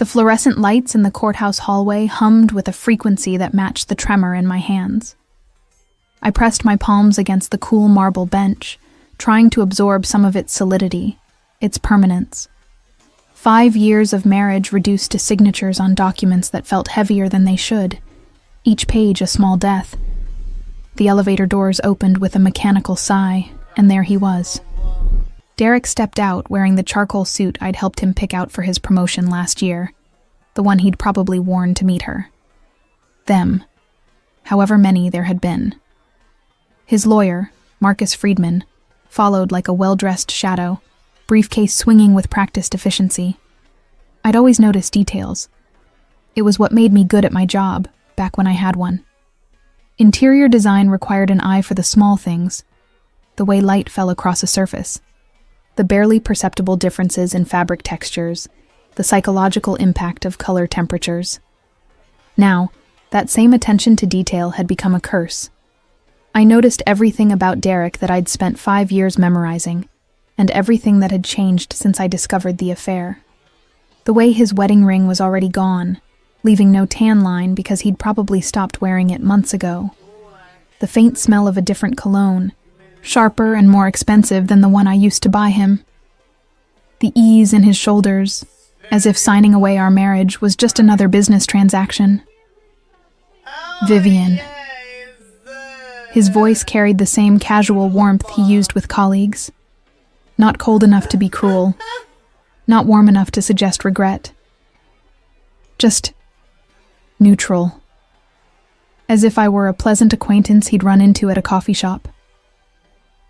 The fluorescent lights in the courthouse hallway hummed with a frequency that matched the tremor in my hands. I pressed my palms against the cool marble bench, trying to absorb some of its solidity, its permanence. 5 years of marriage reduced to signatures on documents that felt heavier than they should, each page a small death. The elevator doors opened with a mechanical sigh, and there he was. Derek stepped out wearing the charcoal suit I'd helped him pick out for his promotion last year, the one he'd probably worn to meet her. Them, however many there had been. His lawyer, Marcus Friedman, followed like a well-dressed shadow, briefcase swinging with practiced efficiency. I'd always noticed details. It was what made me good at my job, back when I had one. Interior design required an eye for the small things, the way light fell across a surface, the barely perceptible differences in fabric textures, the psychological impact of color temperatures. Now, that same attention to detail had become a curse. I noticed everything about Derek that I'd spent 5 years memorizing, and everything that had changed since I discovered the affair. The way his wedding ring was already gone, leaving no tan line because he'd probably stopped wearing it months ago. The faint smell of a different cologne, sharper and more expensive than the one I used to buy him. The ease in his shoulders, as if signing away our marriage was just another business transaction. Vivian. His voice carried the same casual warmth he used with colleagues. Not cold enough to be cruel, not warm enough to suggest regret. Just neutral. As if I were a pleasant acquaintance he'd run into at a coffee shop.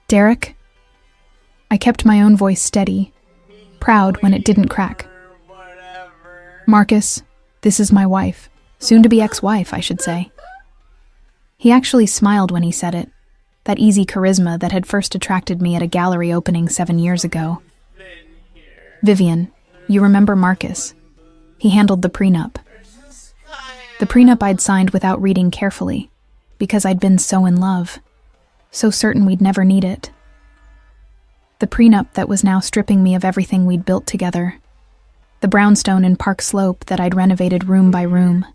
Derek? I kept my own voice steady, proud when it didn't crack. Marcus, this is my wife. Soon-to-be ex-wife, I should say. He actually smiled when he said it, that easy charisma that had first attracted me at a gallery opening 7 years ago. Vivian, you remember Marcus. He handled the prenup. The prenup I'd signed without reading carefully, because I'd been so in love, so certain we'd never need it. The prenup that was now stripping me of everything we'd built together. The brownstone in Park Slope that I'd renovated room by room.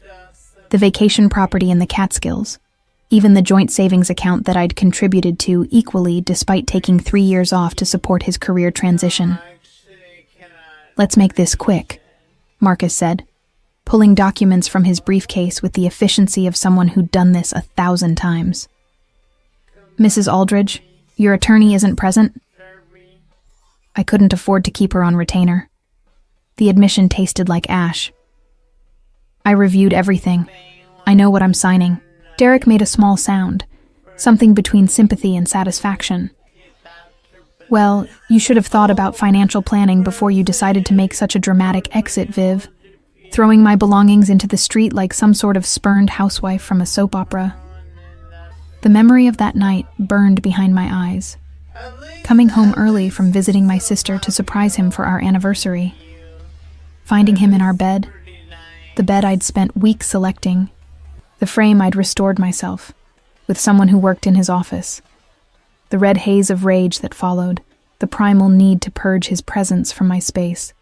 The vacation property in the Catskills. Even the joint savings account that I'd contributed to equally despite taking 3 years off to support his career transition. Let's make this quick, Marcus said, pulling documents from his briefcase with the efficiency of someone who'd done this 1,000 times. Mrs. Aldridge, your attorney isn't present? I couldn't afford to keep her on retainer. The admission tasted like ash. I reviewed everything. I know what I'm signing. Derek made a small sound, something between sympathy and satisfaction. Well, you should have thought about financial planning before you decided to make such a dramatic exit, Viv, throwing my belongings into the street like some sort of spurned housewife from a soap opera. The memory of that night burned behind my eyes. Coming home early from visiting my sister to surprise him for our anniversary. Finding him in our bed, the bed I'd spent weeks selecting, the frame I'd restored myself, with someone who worked in his office. The red haze of rage that followed, the primal need to purge his presence from my space.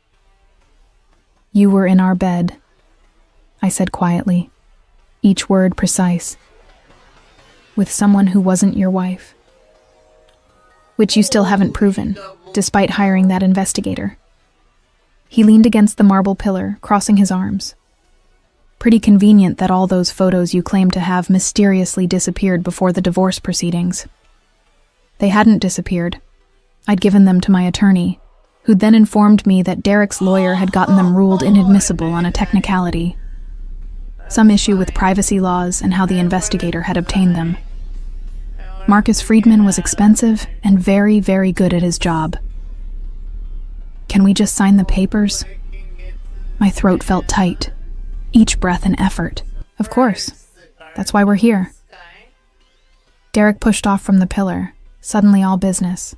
You were in our bed, I said quietly, each word precise. With someone who wasn't your wife. Which you still haven't proven, despite hiring that investigator. He leaned against the marble pillar, crossing his arms. Pretty convenient that all those photos you claim to have mysteriously disappeared before the divorce proceedings. They hadn't disappeared. I'd given them to my attorney, who'd then informed me that Derek's lawyer had gotten them ruled inadmissible on a technicality. Some issue with privacy laws and how the investigator had obtained them. Marcus Friedman was expensive and very, very good at his job. Can we just sign the papers? My throat felt tight. Each breath an effort. Of course. That's why we're here. Derek pushed off from the pillar, suddenly all business.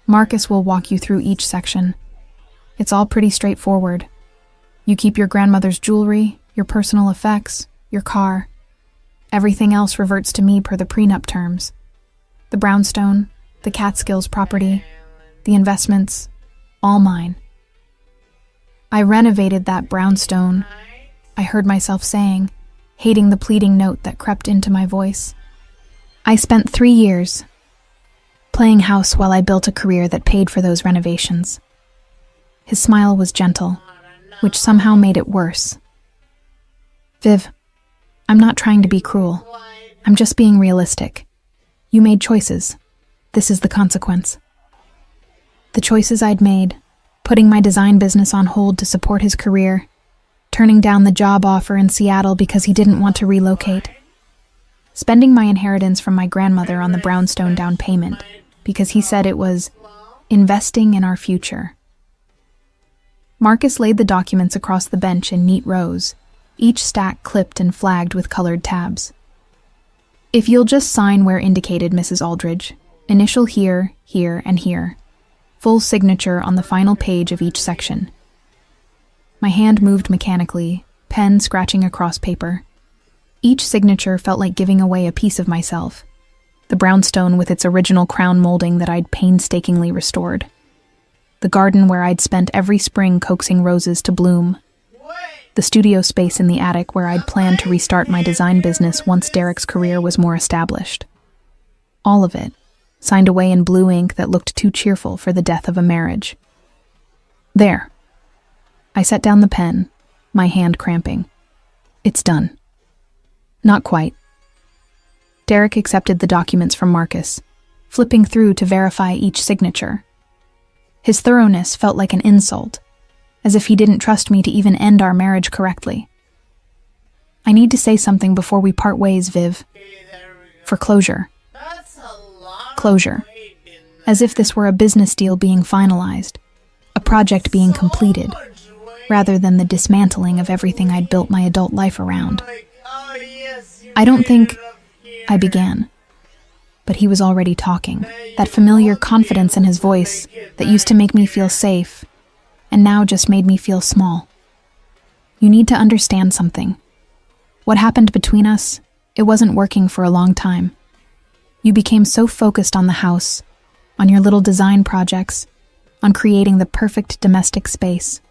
Marcus will walk you through each section. It's all pretty straightforward. You keep your grandmother's jewelry, your personal effects, your car. Everything else reverts to me per the prenup terms. The brownstone, the Catskills property, the investments, all mine. I renovated that brownstone, I heard myself saying, hating the pleading note that crept into my voice. I spent 3 years playing house while I built a career that paid for those renovations. His smile was gentle, which somehow made it worse. Viv, I'm not trying to be cruel. I'm just being realistic. You made choices. This is the consequence. The choices I'd made, putting my design business on hold to support his career, turning down the job offer in Seattle because he didn't want to relocate, spending my inheritance from my grandmother on the brownstone down payment because he said it was investing in our future. Marcus laid the documents across the bench in neat rows, each stack clipped and flagged with colored tabs. If you'll just sign where indicated, Mrs. Aldridge, initial here, here, and here. Full signature on the final page of each section. My hand moved mechanically, pen scratching across paper. Each signature felt like giving away a piece of myself. The brownstone with its original crown molding that I'd painstakingly restored. The garden where I'd spent every spring coaxing roses to bloom. The studio space in the attic where I'd planned to restart my design business once Derek's career was more established. All of it, signed away in blue ink that looked too cheerful for the death of a marriage. There. I set down the pen, my hand cramping. It's done. Not quite. Derek accepted the documents from Marcus, flipping through to verify each signature. His thoroughness felt like an insult, as if he didn't trust me to even end our marriage correctly. I need to say something before we part ways, Viv. For closure. Closure. As if this were a business deal being finalized, a project being completed, rather than the dismantling of everything I'd built my adult life around. I don't think I began, but he was already talking. That familiar confidence in his voice that used to make me feel safe, and now just made me feel small. You need to understand something. What happened between us, it wasn't working for a long time. You became so focused on the house, on your little design projects, on creating the perfect domestic space.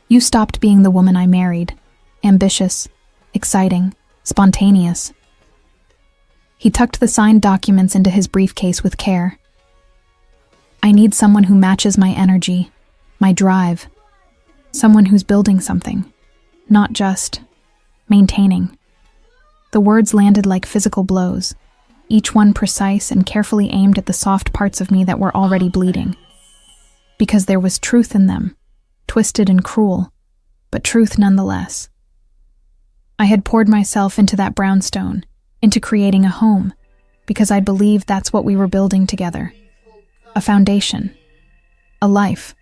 You stopped being the woman I married, ambitious, exciting, spontaneous. He tucked the signed documents into his briefcase with care. I need someone who matches my energy, my drive, someone who's building something, not just maintaining. The words landed like physical blows, each one precise and carefully aimed at the soft parts of me that were already bleeding. Because there was truth in them, twisted and cruel, but truth nonetheless. I had poured myself into that brownstone, into creating a home, because I believed that's what we were building together. A foundation. A life.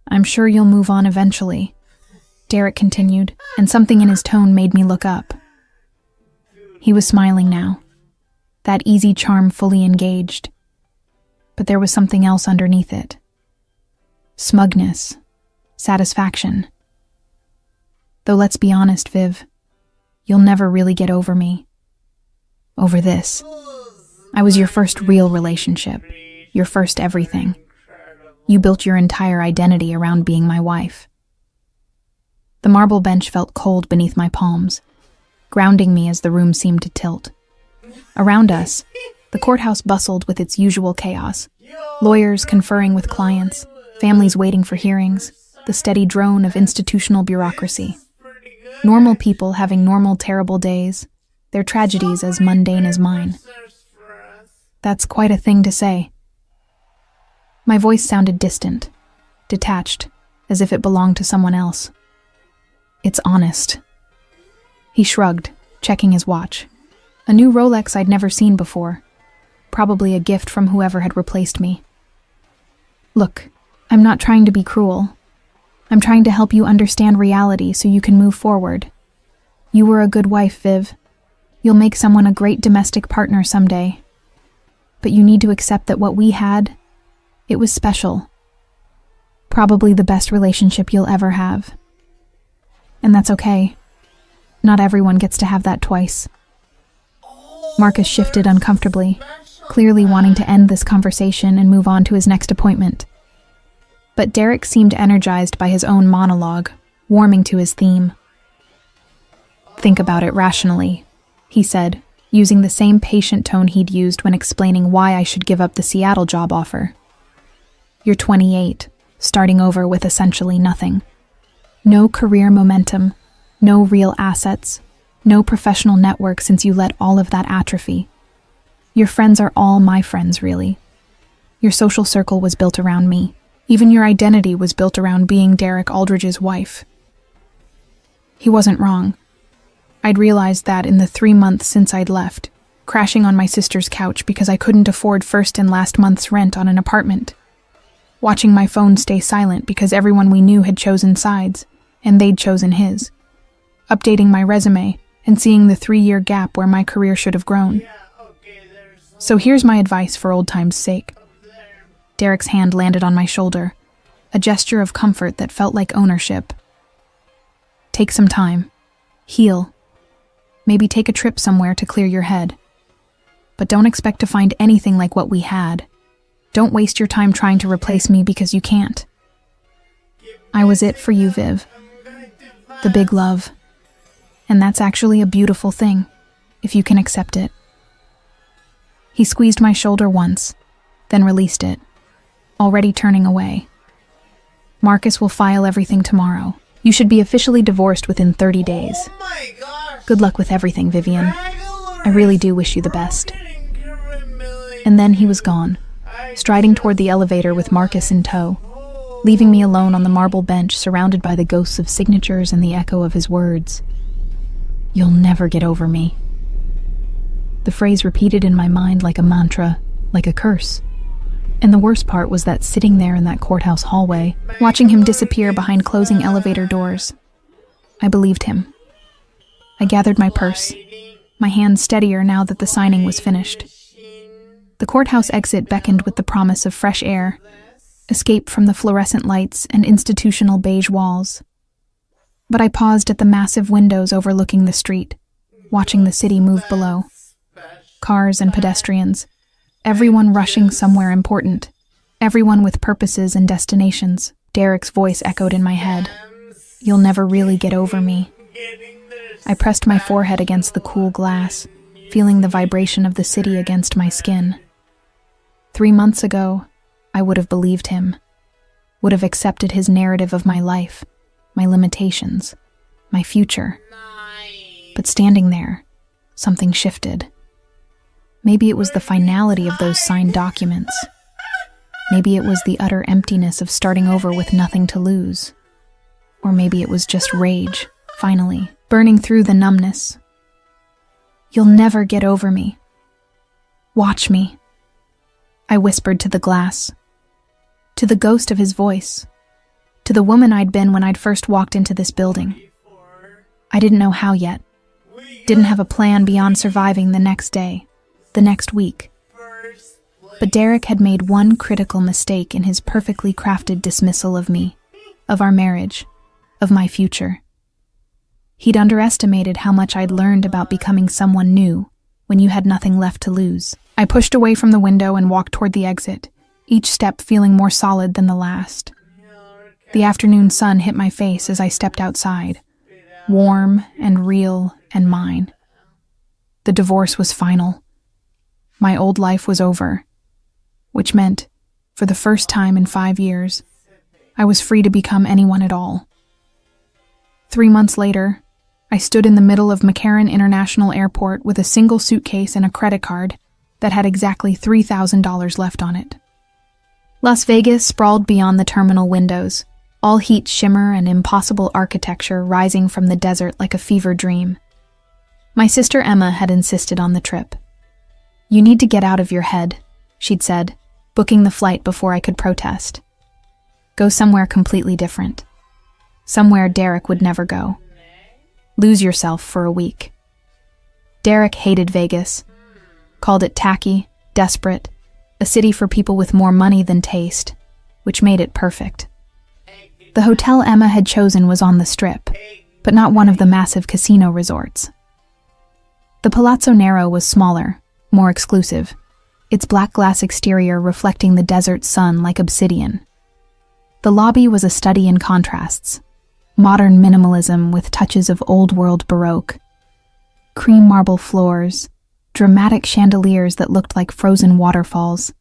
I'm sure you'll move on eventually, Derek continued, and something in his tone made me look up. He was smiling now, that easy charm fully engaged, but there was something else underneath it. Smugness, satisfaction. Though let's be honest, Viv, you'll never really get over me. Over this. I was your first real relationship, your first everything. You built your entire identity around being my wife. The marble bench felt cold beneath my palms, grounding me as the room seemed to tilt. Around us, the courthouse bustled with its usual chaos. Lawyers conferring with clients, families waiting for hearings, the steady drone of institutional bureaucracy. Normal people having normal, terrible days, their tragedies as mundane as mine. That's quite a thing to say. My voice sounded distant, detached, as if it belonged to someone else. It's honest. He shrugged, checking his watch. A new Rolex I'd never seen before. Probably a gift from whoever had replaced me. Look, I'm not trying to be cruel. I'm trying to help you understand reality so you can move forward. You were a good wife, Viv. You'll make someone a great domestic partner someday. But you need to accept that what we had, it was special. Probably the best relationship you'll ever have. And that's okay. Not everyone gets to have that twice. Marcus shifted uncomfortably, clearly wanting to end this conversation and move on to his next appointment. But Derek seemed energized by his own monologue, warming to his theme. "Think about it rationally," he said, using the same patient tone he'd used when explaining why I should give up the Seattle job offer. "You're 28, starting over with essentially nothing. No career momentum, no real assets, no professional network since you let all of that atrophy. Your friends are all my friends, really. Your social circle was built around me. Even your identity was built around being Derek Aldridge's wife." He wasn't wrong. I'd realized that in the 3 months since I'd left, crashing on my sister's couch because I couldn't afford first and last month's rent on an apartment. Watching my phone stay silent because everyone we knew had chosen sides, and they'd chosen his. Updating my resume and seeing the 3-year gap where my career should have grown. So here's my advice for old time's sake. Derek's hand landed on my shoulder, a gesture of comfort that felt like ownership. Take some time. Heal. Maybe take a trip somewhere to clear your head. But don't expect to find anything like what we had. Don't waste your time trying to replace me because you can't. I was it for you, Viv. The big love. And that's actually a beautiful thing, if you can accept it. He squeezed my shoulder once, then released it, already turning away. "Marcus will file everything tomorrow. You should be officially divorced within 30 days. Oh my gosh. Good luck with everything, Vivian. I really do wish you the best." And And then he was gone, striding toward the elevator with Marcus in tow, leaving me alone on the marble bench surrounded by the ghosts of signatures and the echo of his words. "You'll never get over me." The phrase repeated in my mind like a mantra, like a curse. And the worst part was that sitting there in that courthouse hallway, watching him disappear behind closing elevator doors, I believed him. I gathered my purse, my hands steadier now that the signing was finished. The courthouse exit beckoned with the promise of fresh air, escape from the fluorescent lights and institutional beige walls. But I paused at the massive windows overlooking the street, watching the city move below. Cars and pedestrians, everyone rushing somewhere important, everyone with purposes and destinations. Derek's voice echoed in my head. "You'll never really get over me." I pressed my forehead against the cool glass, feeling the vibration of the city against my skin. 3 months ago, I would have believed him, would have accepted his narrative of my life, my limitations, my future. But standing there, something shifted. Maybe it was the finality of those signed documents. Maybe it was the utter emptiness of starting over with nothing to lose. Or maybe it was just rage, finally, burning through the numbness. "You'll never get over me. Watch me," I whispered to the glass, to the ghost of his voice, to the woman I'd been when I'd first walked into this building. I didn't know how yet, didn't have a plan beyond surviving the next day, the next week. But Derek had made one critical mistake in his perfectly crafted dismissal of me, of our marriage, of my future. He'd underestimated how much I'd learned about becoming someone new when you had nothing left to lose. I pushed away from the window and walked toward the exit, each step feeling more solid than the last. The afternoon sun hit my face as I stepped outside, warm and real and mine. The divorce was final. My old life was over, which meant, for the first time in 5 years, I was free to become anyone at all. 3 months later, I stood in the middle of McCarran International Airport with a single suitcase and a credit card that had exactly $3,000 left on it. Las Vegas sprawled beyond the terminal windows, all heat shimmer and impossible architecture rising from the desert like a fever dream. My sister Emma had insisted on the trip. "You need to get out of your head," she'd said, booking the flight before I could protest. "Go somewhere completely different. Somewhere Derek would never go. Lose yourself for a week." Derek hated Vegas, called it tacky, desperate, a city for people with more money than taste, which made it perfect. The hotel Emma had chosen was on the Strip, but not one of the massive casino resorts. The Palazzo Nero was smaller, more exclusive, its black glass exterior reflecting the desert sun like obsidian. The lobby was a study in contrasts. Modern minimalism with touches of old-world Baroque. Cream marble floors, dramatic chandeliers that looked like frozen waterfalls,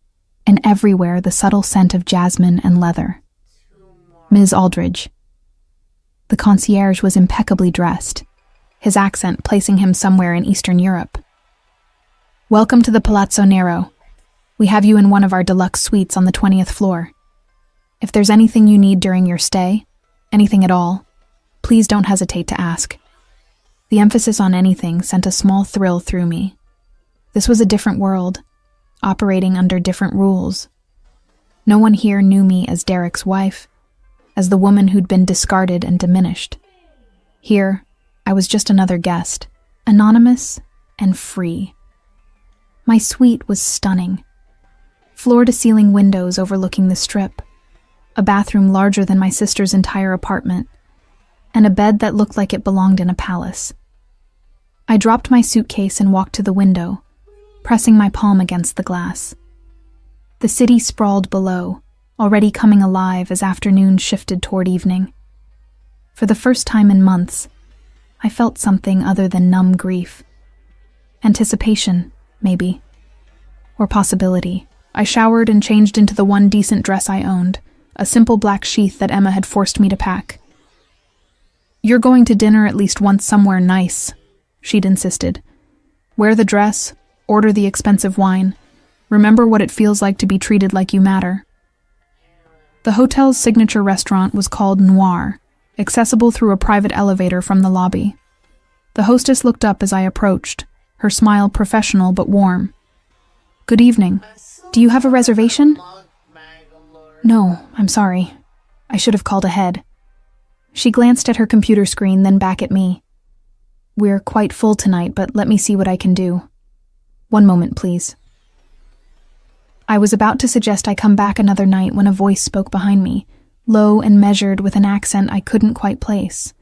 and everywhere the subtle scent of jasmine and leather. Ms. Aldridge. The concierge was impeccably dressed, his accent placing him somewhere in Eastern Europe. Welcome to the Palazzo Nero. We have you in one of our deluxe suites on the 20th floor. If there's anything you need during your stay, anything at all, please don't hesitate to ask. The emphasis on anything sent a small thrill through me. This was a different world, operating under different rules. No one here knew me as Derek's wife, as the woman who'd been discarded and diminished. Here, I was just another guest, anonymous and free. My suite was stunning. Floor-to-ceiling windows overlooking the Strip, a bathroom larger than my sister's entire apartment, and a bed that looked like it belonged in a palace. I dropped my suitcase and walked to the window, pressing my palm against the glass. The city sprawled below, already coming alive as afternoon shifted toward evening. For the first time in months, I felt something other than numb grief. Anticipation, maybe. Or possibility. I showered and changed into the one decent dress I owned, a simple black sheath that Emma had forced me to pack. You're going to dinner at least once somewhere nice, she'd insisted. Wear the dress, order the expensive wine. Remember what it feels like to be treated like you matter. The hotel's signature restaurant was called Noir, accessible through a private elevator from the lobby. The hostess looked up as I approached, her smile professional but warm. Good evening. Do you have a reservation? No, I'm sorry. I should have called ahead. She glanced at her computer screen, then back at me. We're quite full tonight, but let me see what I can do. One moment, please. I was about to suggest I come back another night when a voice spoke behind me, low and measured with an accent I couldn't quite place.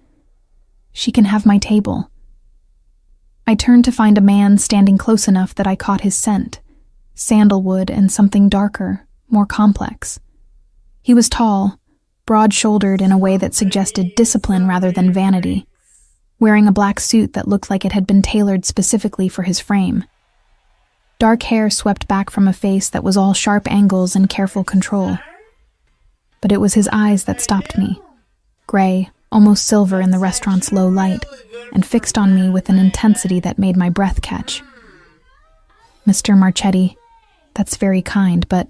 She can have my table. I turned to find a man standing close enough that I caught his scent, sandalwood and something darker, more complex. He was tall, broad-shouldered in a way that suggested discipline rather than vanity, wearing a black suit that looked like it had been tailored specifically for his frame. Dark hair swept back from a face that was all sharp angles and careful control. But it was his eyes that stopped me, gray, almost silver in the restaurant's low light, and fixed on me with an intensity that made my breath catch. Mr. Marchetti, that's very kind, but...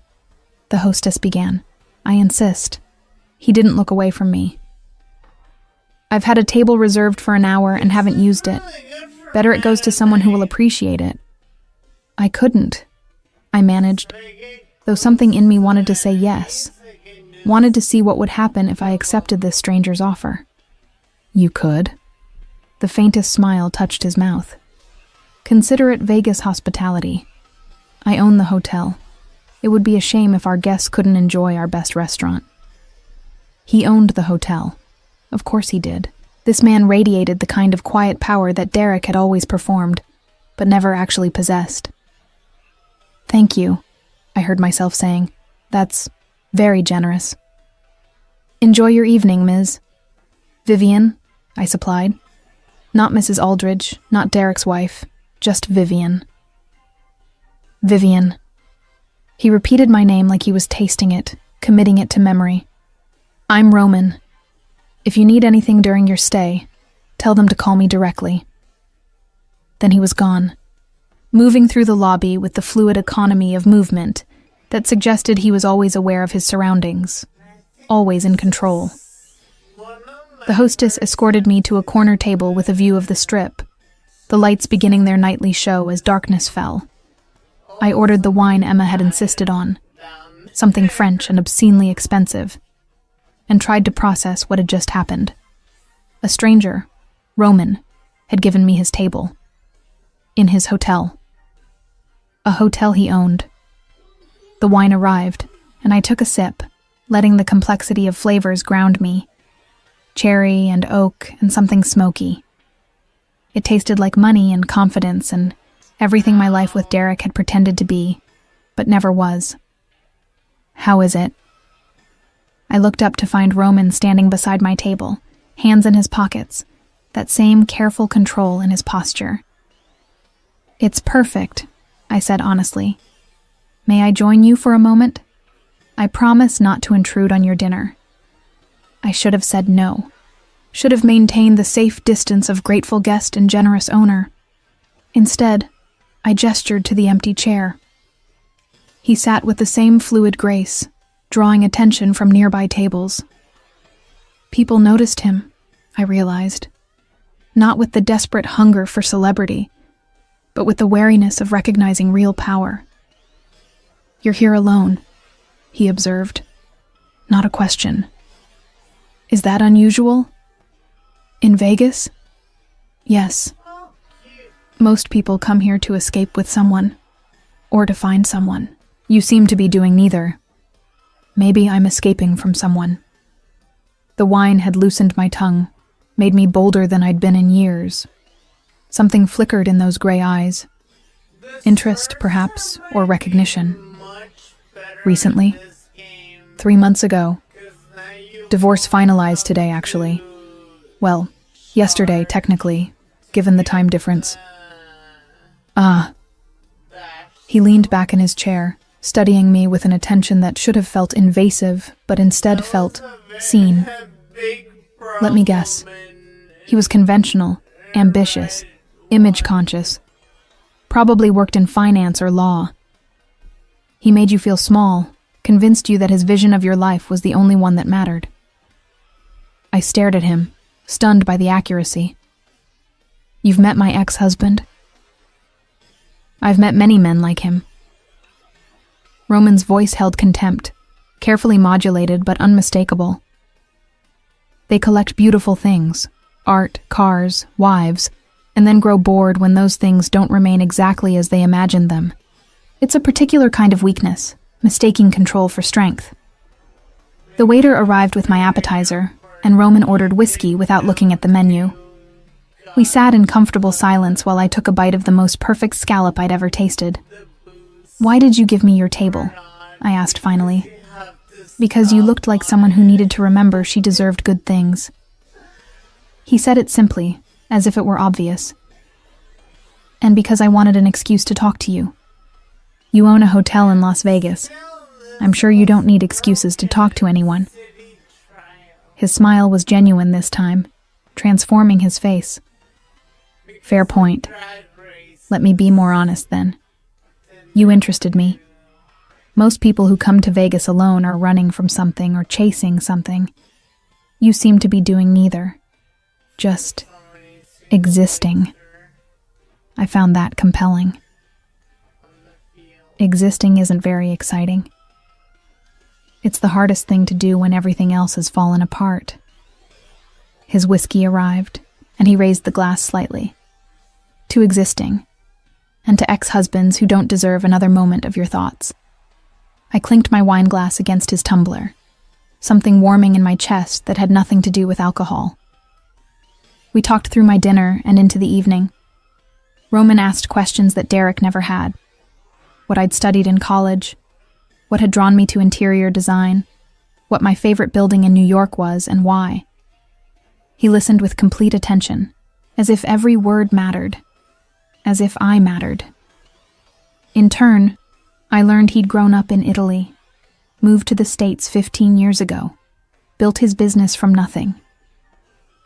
The hostess began. I insist. He didn't look away from me. I've had a table reserved for an hour and haven't used it. Better it goes to someone who will appreciate it. I couldn't. I managed, though something in me wanted to say yes, wanted to see what would happen if I accepted this stranger's offer. You could. The faintest smile touched his mouth. Consider it Vegas hospitality. I own the hotel. It would be a shame if our guests couldn't enjoy our best restaurant. He owned the hotel. Of course he did. This man radiated the kind of quiet power that Derek had always performed, but never actually possessed. Thank you, I heard myself saying. That's very generous. Enjoy your evening, Ms. Vivian, I supplied. Not Mrs. Aldridge, not Derek's wife, just Vivian. Vivian. He repeated my name like he was tasting it, committing it to memory. I'm Roman. If you need anything during your stay, tell them to call me directly. Then he was gone, moving through the lobby with the fluid economy of movement that suggested he was always aware of his surroundings, always in control. The hostess escorted me to a corner table with a view of the Strip, the lights beginning their nightly show as darkness fell. I ordered the wine Emma had insisted on, something French and obscenely expensive, and tried to process what had just happened. A stranger, Roman, had given me his table. In his hotel. A hotel he owned. The wine arrived, and I took a sip, letting the complexity of flavors ground me. Cherry and oak and something smoky. It tasted like money and confidence and everything my life with Derek had pretended to be, but never was. How is it? I looked up to find Roman standing beside my table, hands in his pockets, that same careful control in his posture. "It's perfect," I said honestly. "May I join you for a moment? I promise not to intrude on your dinner." I should have said no. Should have maintained the safe distance of grateful guest and generous owner. Instead, I gestured to the empty chair. He sat with the same fluid grace, drawing attention from nearby tables. People noticed him, I realized, not with the desperate hunger for celebrity, but with the wariness of recognizing real power. "You're here alone," he observed. Not a question. "Is that unusual? In Vegas?" "Yes. Most people come here to escape with someone, or to find someone. You seem to be doing neither. Maybe I'm escaping from someone." The wine had loosened my tongue, made me bolder than I'd been in years. Something flickered in those gray eyes. Interest, perhaps, or recognition. Recently, 3 months ago. Divorce finalized today, actually. Well, yesterday, technically, given the time difference. Ah. He leaned back in his chair, studying me with an attention that should have felt invasive, but instead felt seen. Let me guess. He was conventional, ambitious, image-conscious. Probably worked in finance or law. He made you feel small, convinced you that his vision of your life was the only one that mattered. I stared at him, stunned by the accuracy. "You've met my ex-husband?" "I've met many men like him." Roman's voice held contempt, carefully modulated but unmistakable. "They collect beautiful things, art, cars, wives, and then grow bored when those things don't remain exactly as they imagined them. It's a particular kind of weakness, mistaking control for strength." The waiter arrived with my appetizer, and Roman ordered whiskey without looking at the menu. We sat in comfortable silence while I took a bite of the most perfect scallop I'd ever tasted. "Why did you give me your table?" I asked finally. "Because you looked like someone who needed to remember she deserved good things." He said it simply, as if it were obvious. "And because I wanted an excuse to talk to you. You own a hotel in Las Vegas. I'm sure you don't need excuses to talk to anyone." His smile was genuine this time, transforming his face. "Fair point. Let me be more honest then. You interested me. Most people who come to Vegas alone are running from something or chasing something. You seem to be doing neither. Just existing." I found that compelling. Existing isn't very exciting. It's the hardest thing to do when everything else has fallen apart. His whiskey arrived, and he raised the glass slightly. "To existing, and to ex-husbands who don't deserve another moment of your thoughts." I clinked my wine glass against his tumbler, something warming in my chest that had nothing to do with alcohol. We talked through my dinner and into the evening. Roman asked questions that Derek never had. What I'd studied in college, what had drawn me to interior design, what my favorite building in New York was and why. He listened with complete attention, as if every word mattered, as if I mattered. In turn, I learned he'd grown up in Italy, moved to the States 15 years ago, built his business from nothing.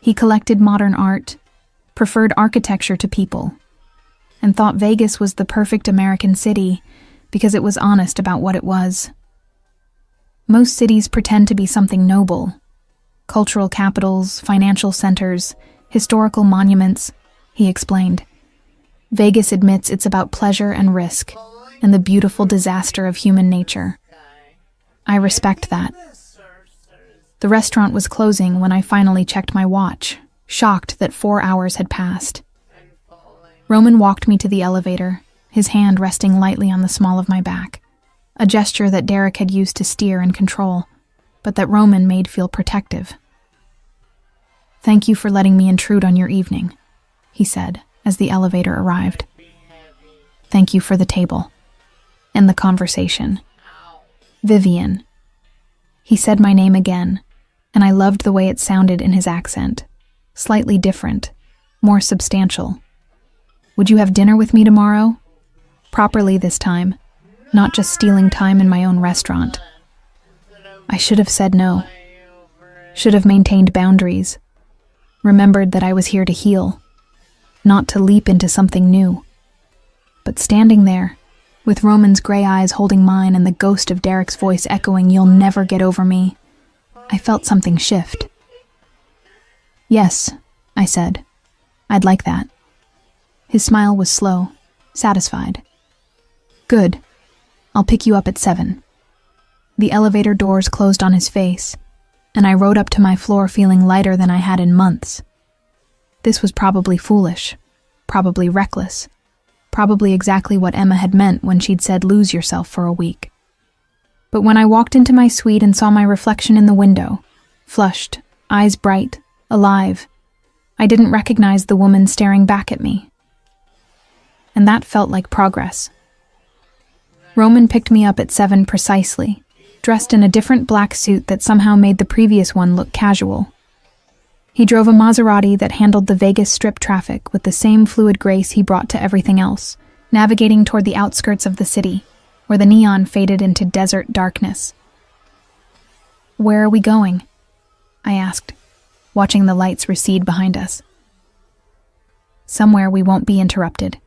He collected modern art, preferred architecture to people, and thought Vegas was the perfect American city because it was honest about what it was. Most cities pretend to be something noble. Cultural capitals, financial centers, historical monuments, he explained. Vegas admits it's about pleasure and risk, and the beautiful disaster of human nature. I respect that. The restaurant was closing when I finally checked my watch, shocked that 4 hours had passed. Roman walked me to the elevator, his hand resting lightly on the small of my back, a gesture that Derek had used to steer and control, but that Roman made feel protective. "Thank you for letting me intrude on your evening," he said as the elevator arrived. "Thank you for the table and the conversation. Vivian." He said my name again, and I loved the way it sounded in his accent. Slightly different, more substantial. Would you have dinner with me tomorrow? Properly this time, not just stealing time in my own restaurant. I should have said no. Should have maintained boundaries. Remembered that I was here to heal, not to leap into something new. But standing there, with Roman's gray eyes holding mine and the ghost of Derek's voice echoing, "You'll never get over me," I felt something shift. "Yes," I said. "I'd like that." His smile was slow, satisfied. "Good. I'll pick you up at 7. The elevator doors closed on his face, and I rode up to my floor feeling lighter than I had in months. This was probably foolish, probably reckless, probably exactly what Emma had meant when she'd said lose yourself for a week. But when I walked into my suite and saw my reflection in the window, flushed, eyes bright, alive, I didn't recognize the woman staring back at me. And that felt like progress. Roman picked me up at 7 precisely, dressed in a different black suit that somehow made the previous one look casual. He drove a Maserati that handled the Vegas Strip traffic with the same fluid grace he brought to everything else, navigating toward the outskirts of the city, where the neon faded into desert darkness. "Where are we going?" I asked, watching the lights recede behind us. "Somewhere we won't be interrupted."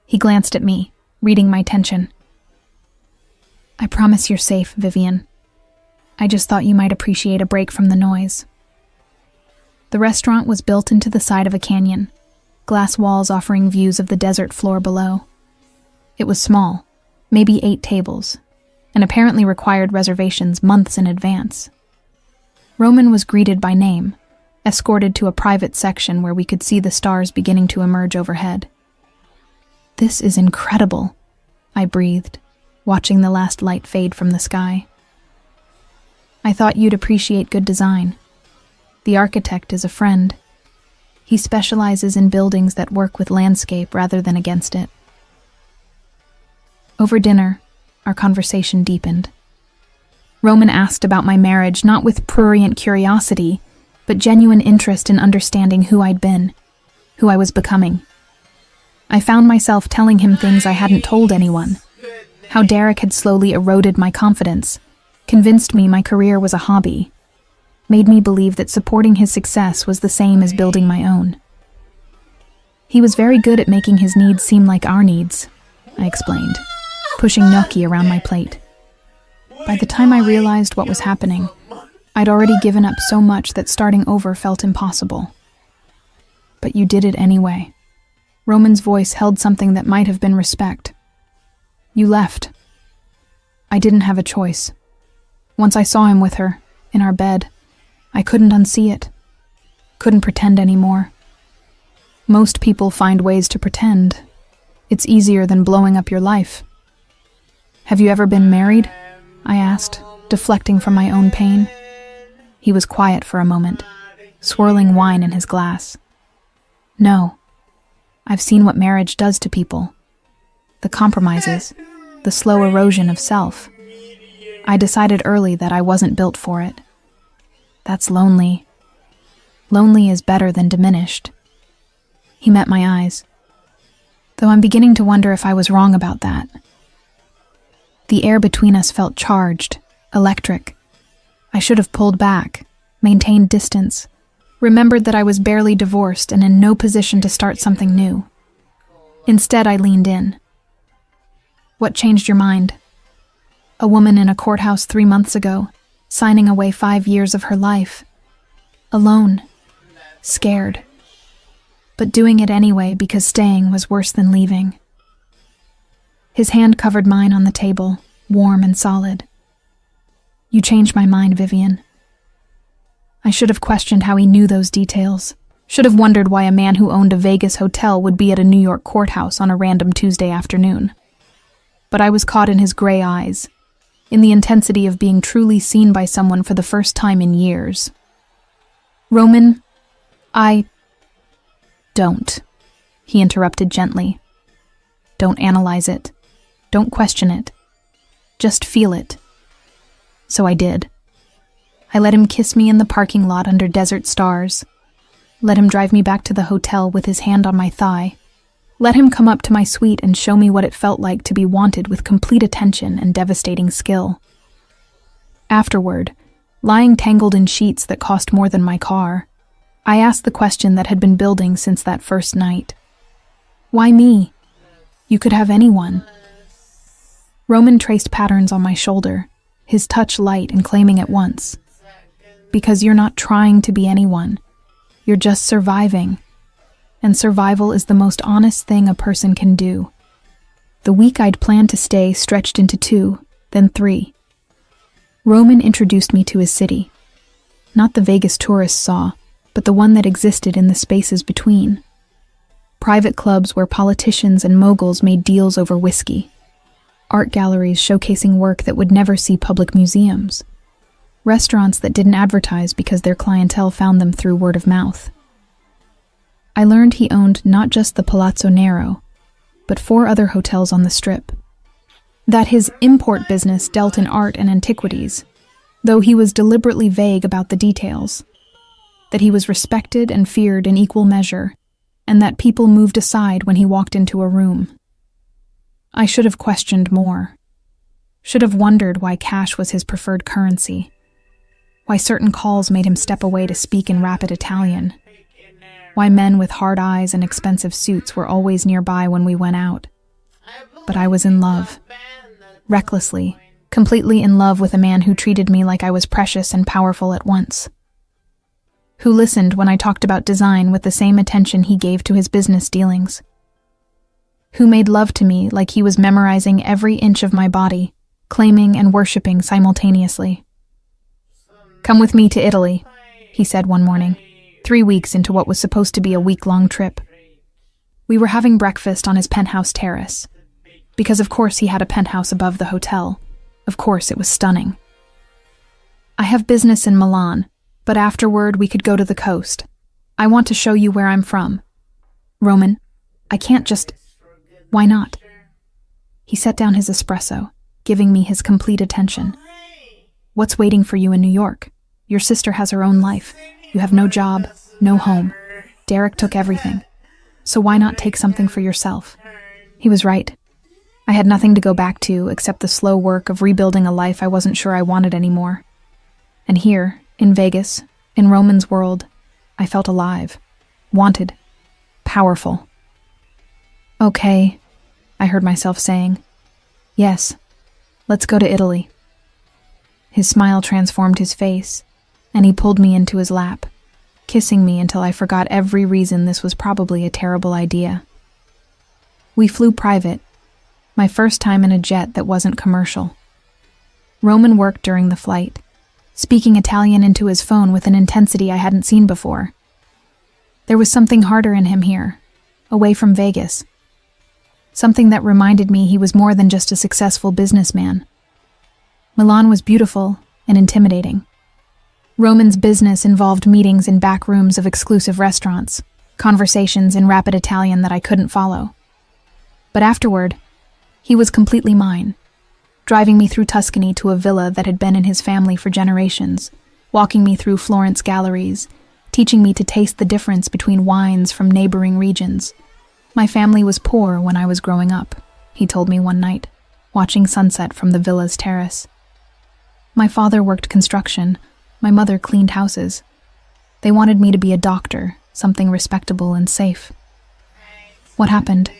He glanced at me, reading my tension. "I promise you're safe, Vivian. I just thought you might appreciate a break from the noise." The restaurant was built into the side of a canyon, glass walls offering views of the desert floor below. It was small, maybe 8 tables, and apparently required reservations months in advance. Roman was greeted by name, escorted to a private section where we could see the stars beginning to emerge overhead. "This is incredible," I breathed, watching the last light fade from the sky. "I thought you'd appreciate good design. The architect is a friend. He specializes in buildings that work with landscape rather than against it." Over dinner, our conversation deepened. Roman asked about my marriage, not with prurient curiosity, but genuine interest in understanding who I'd been, who I was becoming. I found myself telling him things I hadn't told anyone. How Derek had slowly eroded my confidence, convinced me my career was a hobby, made me believe that supporting his success was the same as building my own. He was very good at making his needs seem like our needs, I explained, pushing gnocchi around my plate. By the time I realized what was happening, I'd already given up so much that starting over felt impossible. "But you did it anyway." Roman's voice held something that might have been respect. "You left. I didn't have a choice. Once I saw him with her, in our bed, I couldn't unsee it. Couldn't pretend anymore. Most people find ways to pretend. It's easier than blowing up your life." "Have you ever been married?" I asked, deflecting from my own pain. He was quiet for a moment, swirling wine in his glass. "No. I've seen what marriage does to people. The compromises, the slow erosion of self. I decided early that I wasn't built for it. That's lonely. Lonely is better than diminished." He met my eyes, though I'm beginning to wonder if I was wrong about that. The air between us felt charged, electric. I should have pulled back, maintained distance, remembered that I was barely divorced and in no position to start something new. Instead, I leaned in. "What changed your mind?" A woman in a courthouse 3 months ago, signing away 5 years of her life. Alone. Scared. But doing it anyway because staying was worse than leaving. His hand covered mine on the table, warm and solid. "You changed my mind, Vivian." I should have questioned how he knew those details. Should have wondered why a man who owned a Vegas hotel would be at a New York courthouse on a random Tuesday afternoon. But I was caught in his gray eyes, in the intensity of being truly seen by someone for the first time in years. "Roman, Don't," he interrupted gently. "Don't analyze it. Don't question it. Just feel it. So I did. I let him kiss me in the parking lot under desert stars. Let him drive me back to the hotel with his hand on my thigh. Let him come up to my suite and show me what it felt like to be wanted with complete attention and devastating skill. Afterward, lying tangled in sheets that cost more than my car, I asked the question that had been building since that first night. Why me? You could have anyone. Roman traced patterns on my shoulder, his touch light and claiming at once. Because you're not trying to be anyone. You're just surviving. And survival is the most honest thing a person can do. The week I'd planned to stay stretched into 2, then 3. Roman introduced me to his city. Not the Vegas tourists saw, but the one that existed in the spaces between. Private clubs where politicians and moguls made deals over whiskey. Art galleries showcasing work that would never see public museums. Restaurants that didn't advertise because their clientele found them through word of mouth. I learned he owned not just the Palazzo Nero, but 4 other hotels on the Strip. That his import business dealt in art and antiquities, though he was deliberately vague about the details. That he was respected and feared in equal measure, and that people moved aside when he walked into a room. I should have questioned more. Should have wondered why cash was his preferred currency. Why certain calls made him step away to speak in rapid Italian. Why men with hard eyes and expensive suits were always nearby when we went out. But I was in love. Recklessly, completely in love with a man who treated me like I was precious and powerful at once. Who listened when I talked about design with the same attention he gave to his business dealings. Who made love to me like he was memorizing every inch of my body, claiming and worshipping simultaneously. "Come with me to Italy," he said one morning. 3 weeks into what was supposed to be a week-long trip. We were having breakfast on his penthouse terrace. Because of course he had a penthouse above the hotel. Of course it was stunning. "I have business in Milan, but afterward we could go to the coast. I want to show you where I'm from." "Roman, I can't just..." "Why not?" He set down his espresso, giving me his complete attention. "What's waiting for you in New York? Your sister has her own life. You have no job, no home. Derek took everything. So why not take something for yourself?" He was right. I had nothing to go back to except the slow work of rebuilding a life I wasn't sure I wanted anymore. And here, in Vegas, in Roman's world, I felt alive, wanted, powerful. "Okay," I heard myself saying. "Yes, let's go to Italy." His smile transformed his face, and he pulled me into his lap, kissing me until I forgot every reason this was probably a terrible idea. We flew private, my first time in a jet that wasn't commercial. Roman worked during the flight, speaking Italian into his phone with an intensity I hadn't seen before. There was something harder in him here, away from Vegas. Something that reminded me he was more than just a successful businessman. Milan was beautiful and intimidating. Roman's business involved meetings in back rooms of exclusive restaurants, conversations in rapid Italian that I couldn't follow. But afterward, he was completely mine, driving me through Tuscany to a villa that had been in his family for generations, walking me through Florence galleries, teaching me to taste the difference between wines from neighboring regions. "My family was poor when I was growing up," he told me one night, watching sunset from the villa's terrace. "My father worked construction. My mother cleaned houses. They wanted me to be a doctor, something respectable and safe. What happened?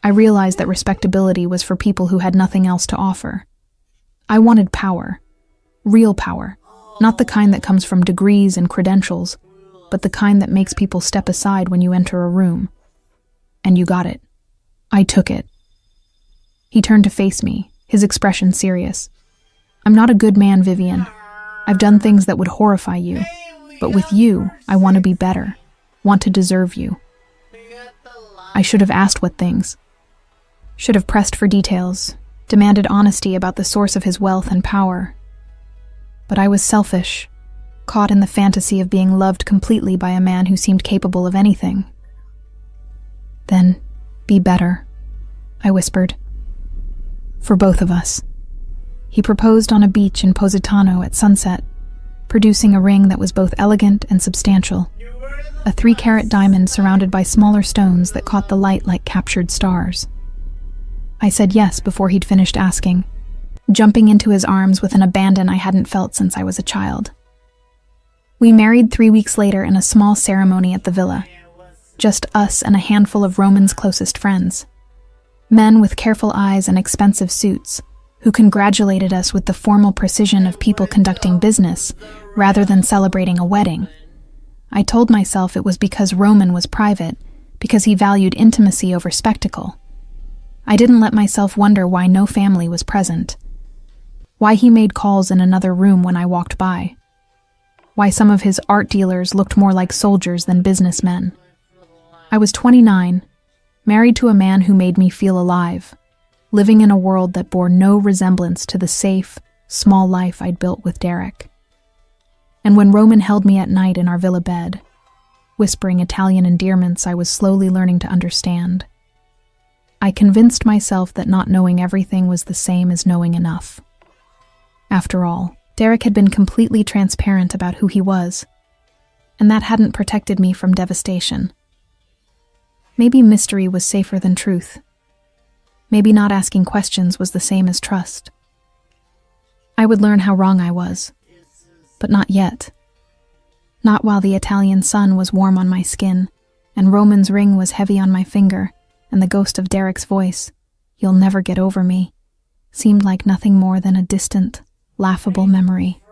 I realized that respectability was for people who had nothing else to offer. I wanted power. Real power. Not the kind that comes from degrees and credentials, but the kind that makes people step aside when you enter a room. And you got it. I took it." He turned to face me, his expression serious. "I'm not a good man, Vivian. I've done things that would horrify you. But with you, I want to be better. Want to deserve you." I should have asked what things. Should have pressed for details, demanded honesty about the source of his wealth and power. But I was selfish, caught in the fantasy of being loved completely by a man who seemed capable of anything. "Then, be better," I whispered. "For both of us." He proposed on a beach in Positano at sunset, producing a ring that was both elegant and substantial, a 3-carat diamond surrounded by smaller stones that caught the light like captured stars. I said yes before he'd finished asking, jumping into his arms with an abandon I hadn't felt since I was a child. We married 3 weeks later in a small ceremony at the villa, just us and a handful of Roman's closest friends, men with careful eyes and expensive suits, who congratulated us with the formal precision of people conducting business rather than celebrating a wedding. I told myself it was because Roman was private, because he valued intimacy over spectacle. I didn't let myself wonder why no family was present, why he made calls in another room when I walked by, why some of his art dealers looked more like soldiers than businessmen. I was 29, married to a man who made me feel alive, living in a world that bore no resemblance to the safe, small life I'd built with Derek. And when Roman held me at night in our villa bed, whispering Italian endearments I was slowly learning to understand, I convinced myself that not knowing everything was the same as knowing enough. After all, Derek had been completely transparent about who he was, and that hadn't protected me from devastation. Maybe mystery was safer than truth. Maybe not asking questions was the same as trust. I would learn how wrong I was, but not yet. Not while the Italian sun was warm on my skin, and Roman's ring was heavy on my finger, and the ghost of Derek's voice, "You'll never get over me," seemed like nothing more than a distant, laughable memory.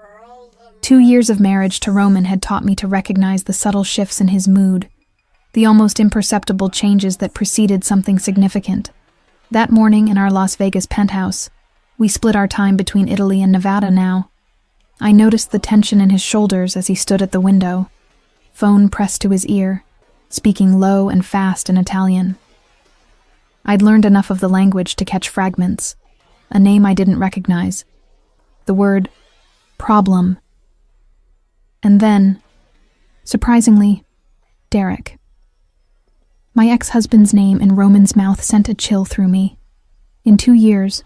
2 years of marriage to Roman had taught me to recognize the subtle shifts in his mood, the almost imperceptible changes that preceded something significant. That morning in our Las Vegas penthouse, we split our time between Italy and Nevada now. I noticed the tension in his shoulders as he stood at the window, phone pressed to his ear, speaking low and fast in Italian. I'd learned enough of the language to catch fragments, a name I didn't recognize, the word problem. And then, surprisingly, Derek. My ex-husband's name in Roman's mouth sent a chill through me. In 2 years,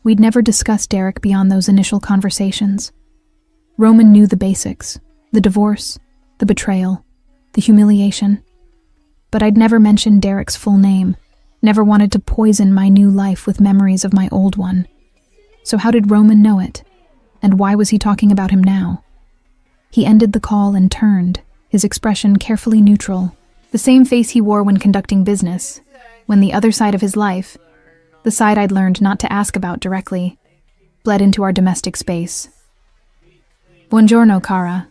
we'd never discussed Derek beyond those initial conversations. Roman knew the basics, the divorce, the betrayal, the humiliation. But I'd never mentioned Derek's full name, never wanted to poison my new life with memories of my old one. So how did Roman know it? And why was he talking about him now? He ended the call and turned, his expression carefully neutral, the same face he wore when conducting business, when the other side of his life, the side I'd learned not to ask about directly, bled into our domestic space. "Buongiorno, cara."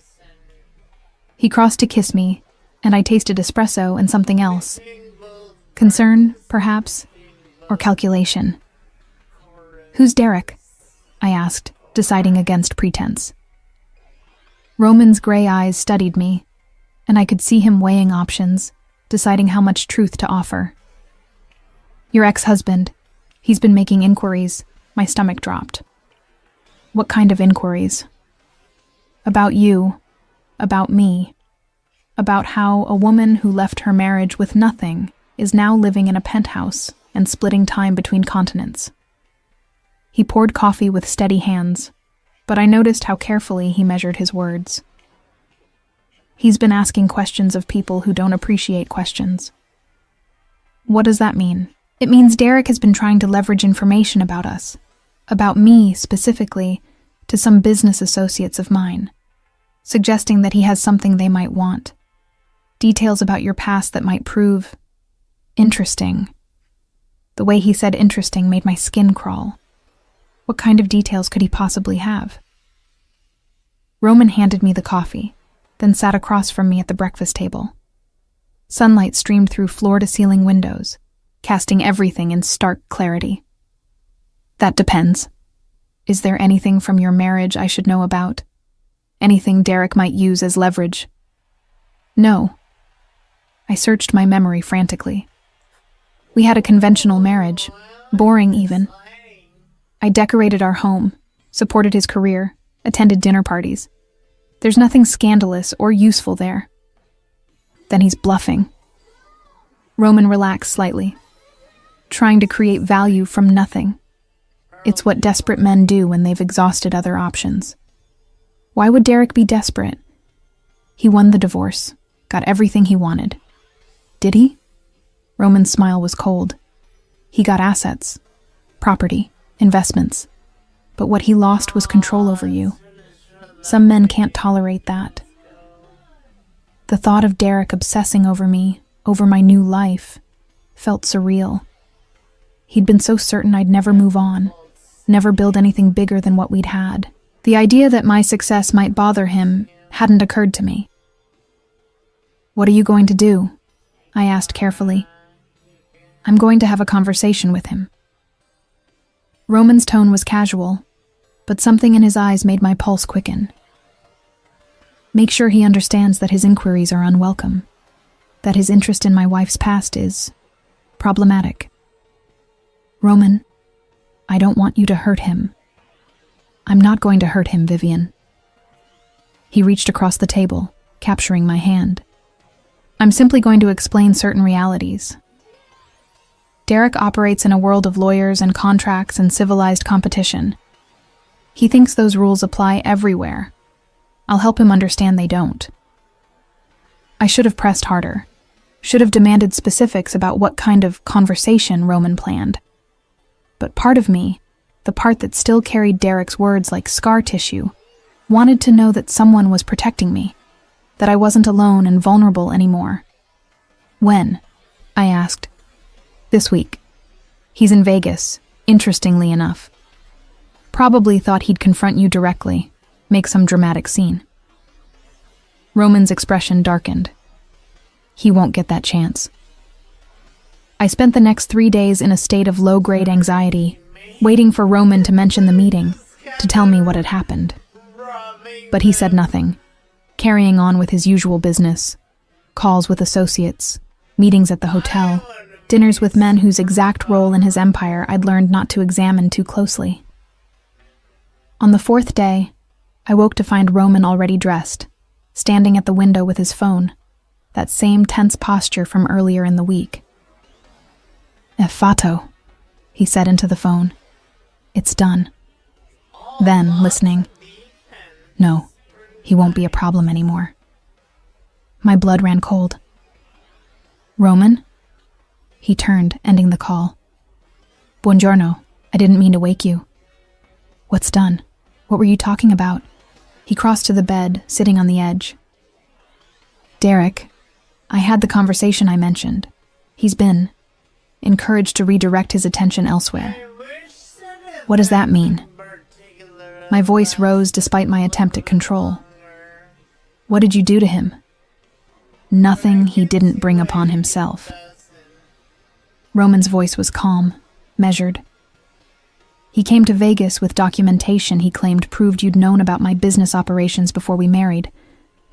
He crossed to kiss me, and I tasted espresso and something else. Concern, perhaps, or calculation. "Who's Derek?" I asked, deciding against pretense. Roman's gray eyes studied me, and I could see him weighing options, deciding how much truth to offer. "Your ex-husband. He's been making inquiries." My stomach dropped. "What kind of inquiries?" "About you. About me. About how a woman who left her marriage with nothing is now living in a penthouse and splitting time between continents." He poured coffee with steady hands, but I noticed how carefully he measured his words. He's been asking questions of people who don't appreciate questions. What does that mean? It means Derek has been trying to leverage information about us, about me specifically, to some business associates of mine, suggesting that he has something they might want, details about your past that might prove interesting. The way he said interesting made my skin crawl. What kind of details could he possibly have? Roman handed me the coffee, then sat across from me at the breakfast table. Sunlight streamed through floor-to-ceiling windows, casting everything in stark clarity. "That depends. Is there anything from your marriage I should know about? Anything Derek might use as leverage?" "No." I searched my memory frantically. We had a conventional marriage, boring even. I decorated our home, supported his career, attended dinner parties. There's nothing scandalous or useful there. Then he's bluffing. Roman relaxed slightly, trying to create value from nothing. It's what desperate men do when they've exhausted other options. Why would Derek be desperate? He won the divorce, got everything he wanted. Did he? Roman's smile was cold. He got assets, property, investments. But what he lost was control over you. Some men can't tolerate that. The thought of Derek obsessing over me, over my new life, felt surreal. He'd been so certain I'd never move on, never build anything bigger than what we'd had. The idea that my success might bother him hadn't occurred to me. "What are you going to do?" I asked carefully. "I'm going to have a conversation with him." Roman's tone was casual, but something in his eyes made my pulse quicken. Make sure he understands that his inquiries are unwelcome, that his interest in my wife's past is problematic. "Roman, I don't want you to hurt him." "I'm not going to hurt him, Vivian." He reached across the table, capturing my hand. "I'm simply going to explain certain realities. Derek operates in a world of lawyers and contracts and civilized competition. He thinks those rules apply everywhere. I'll help him understand they don't." I should have pressed harder, should have demanded specifics about what kind of conversation Roman planned. But part of me, the part that still carried Derek's words like scar tissue, wanted to know that someone was protecting me, that I wasn't alone and vulnerable anymore. "When?" I asked. "This week. He's in Vegas, interestingly enough. Probably thought he'd confront you directly, make some dramatic scene." Roman's expression darkened. He won't get that chance. I spent the next 3 days in a state of low-grade anxiety, waiting for Roman to mention the meeting, to tell me what had happened. But he said nothing, carrying on with his usual business, calls with associates, meetings at the hotel, dinners with men whose exact role in his empire I'd learned not to examine too closely. On the 4th day, I woke to find Roman already dressed, standing at the window with his phone, that same tense posture from earlier in the week. "Effato," he said into the phone. "It's done." Then, listening, "No, he won't be a problem anymore." My blood ran cold. "Roman?" He turned, ending the call. "Buongiorno. I didn't mean to wake you." "What's done? What were you talking about?" He crossed to the bed, sitting on the edge. "Derek, I had the conversation I mentioned. He's been encouraged to redirect his attention elsewhere." "What does that mean?" My voice rose despite my attempt at control. "What did you do to him?" "Nothing he didn't bring upon himself." Roman's voice was calm, measured. "He came to Vegas with documentation he claimed proved you'd known about my business operations before we married,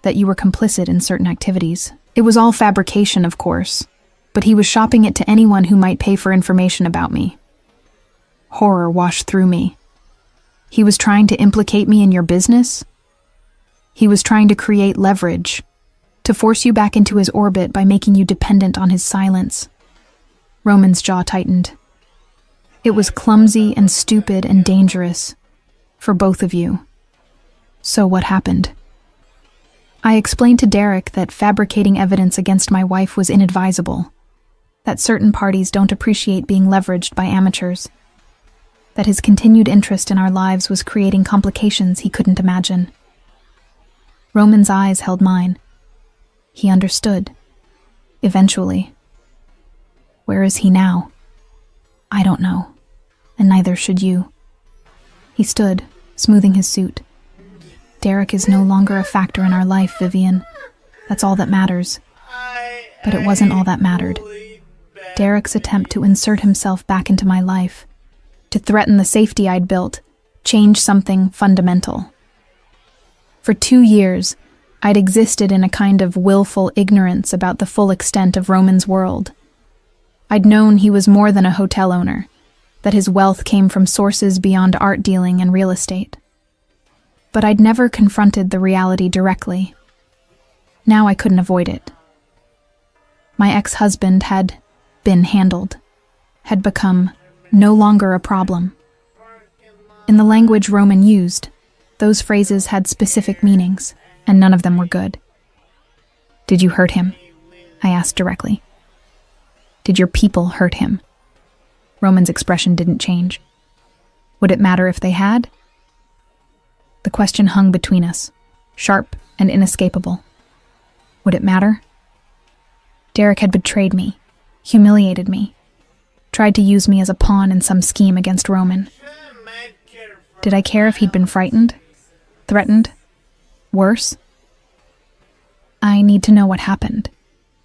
that you were complicit in certain activities. It was all fabrication, of course, but he was shopping it to anyone who might pay for information about me." Horror washed through me. "He was trying to implicate me in your business?" "He was trying to create leverage, to force you back into his orbit by making you dependent on his silence." Roman's jaw tightened. "It was clumsy and stupid and dangerous, for both of you. So what happened?" I explained to Derek that fabricating evidence against my wife was inadvisable, that certain parties don't appreciate being leveraged by amateurs, that his continued interest in our lives was creating complications he couldn't imagine. Roman's eyes held mine. He understood. Eventually. Where is he now? I don't know, and neither should you. He stood, smoothing his suit. Derek is no longer a factor in our life, Vivian. That's all that matters. But it wasn't all that mattered. Derek's attempt to insert himself back into my life, to threaten the safety I'd built, change something fundamental. For 2 years, I'd existed in a kind of willful ignorance about the full extent of Roman's world. I'd known he was more than a hotel owner, that his wealth came from sources beyond art dealing and real estate. But I'd never confronted the reality directly. Now I couldn't avoid it. My ex-husband had been handled, had become no longer a problem. In the language Roman used, those phrases had specific meanings, and none of them were good. Did you hurt him? I asked directly. Did your people hurt him? Roman's expression didn't change. Would it matter if they had? The question hung between us, sharp and inescapable. Would it matter? Derek had betrayed me, humiliated me, tried to use me as a pawn in some scheme against Roman. Did I care if he'd been frightened? Threatened? Worse? I need to know what happened,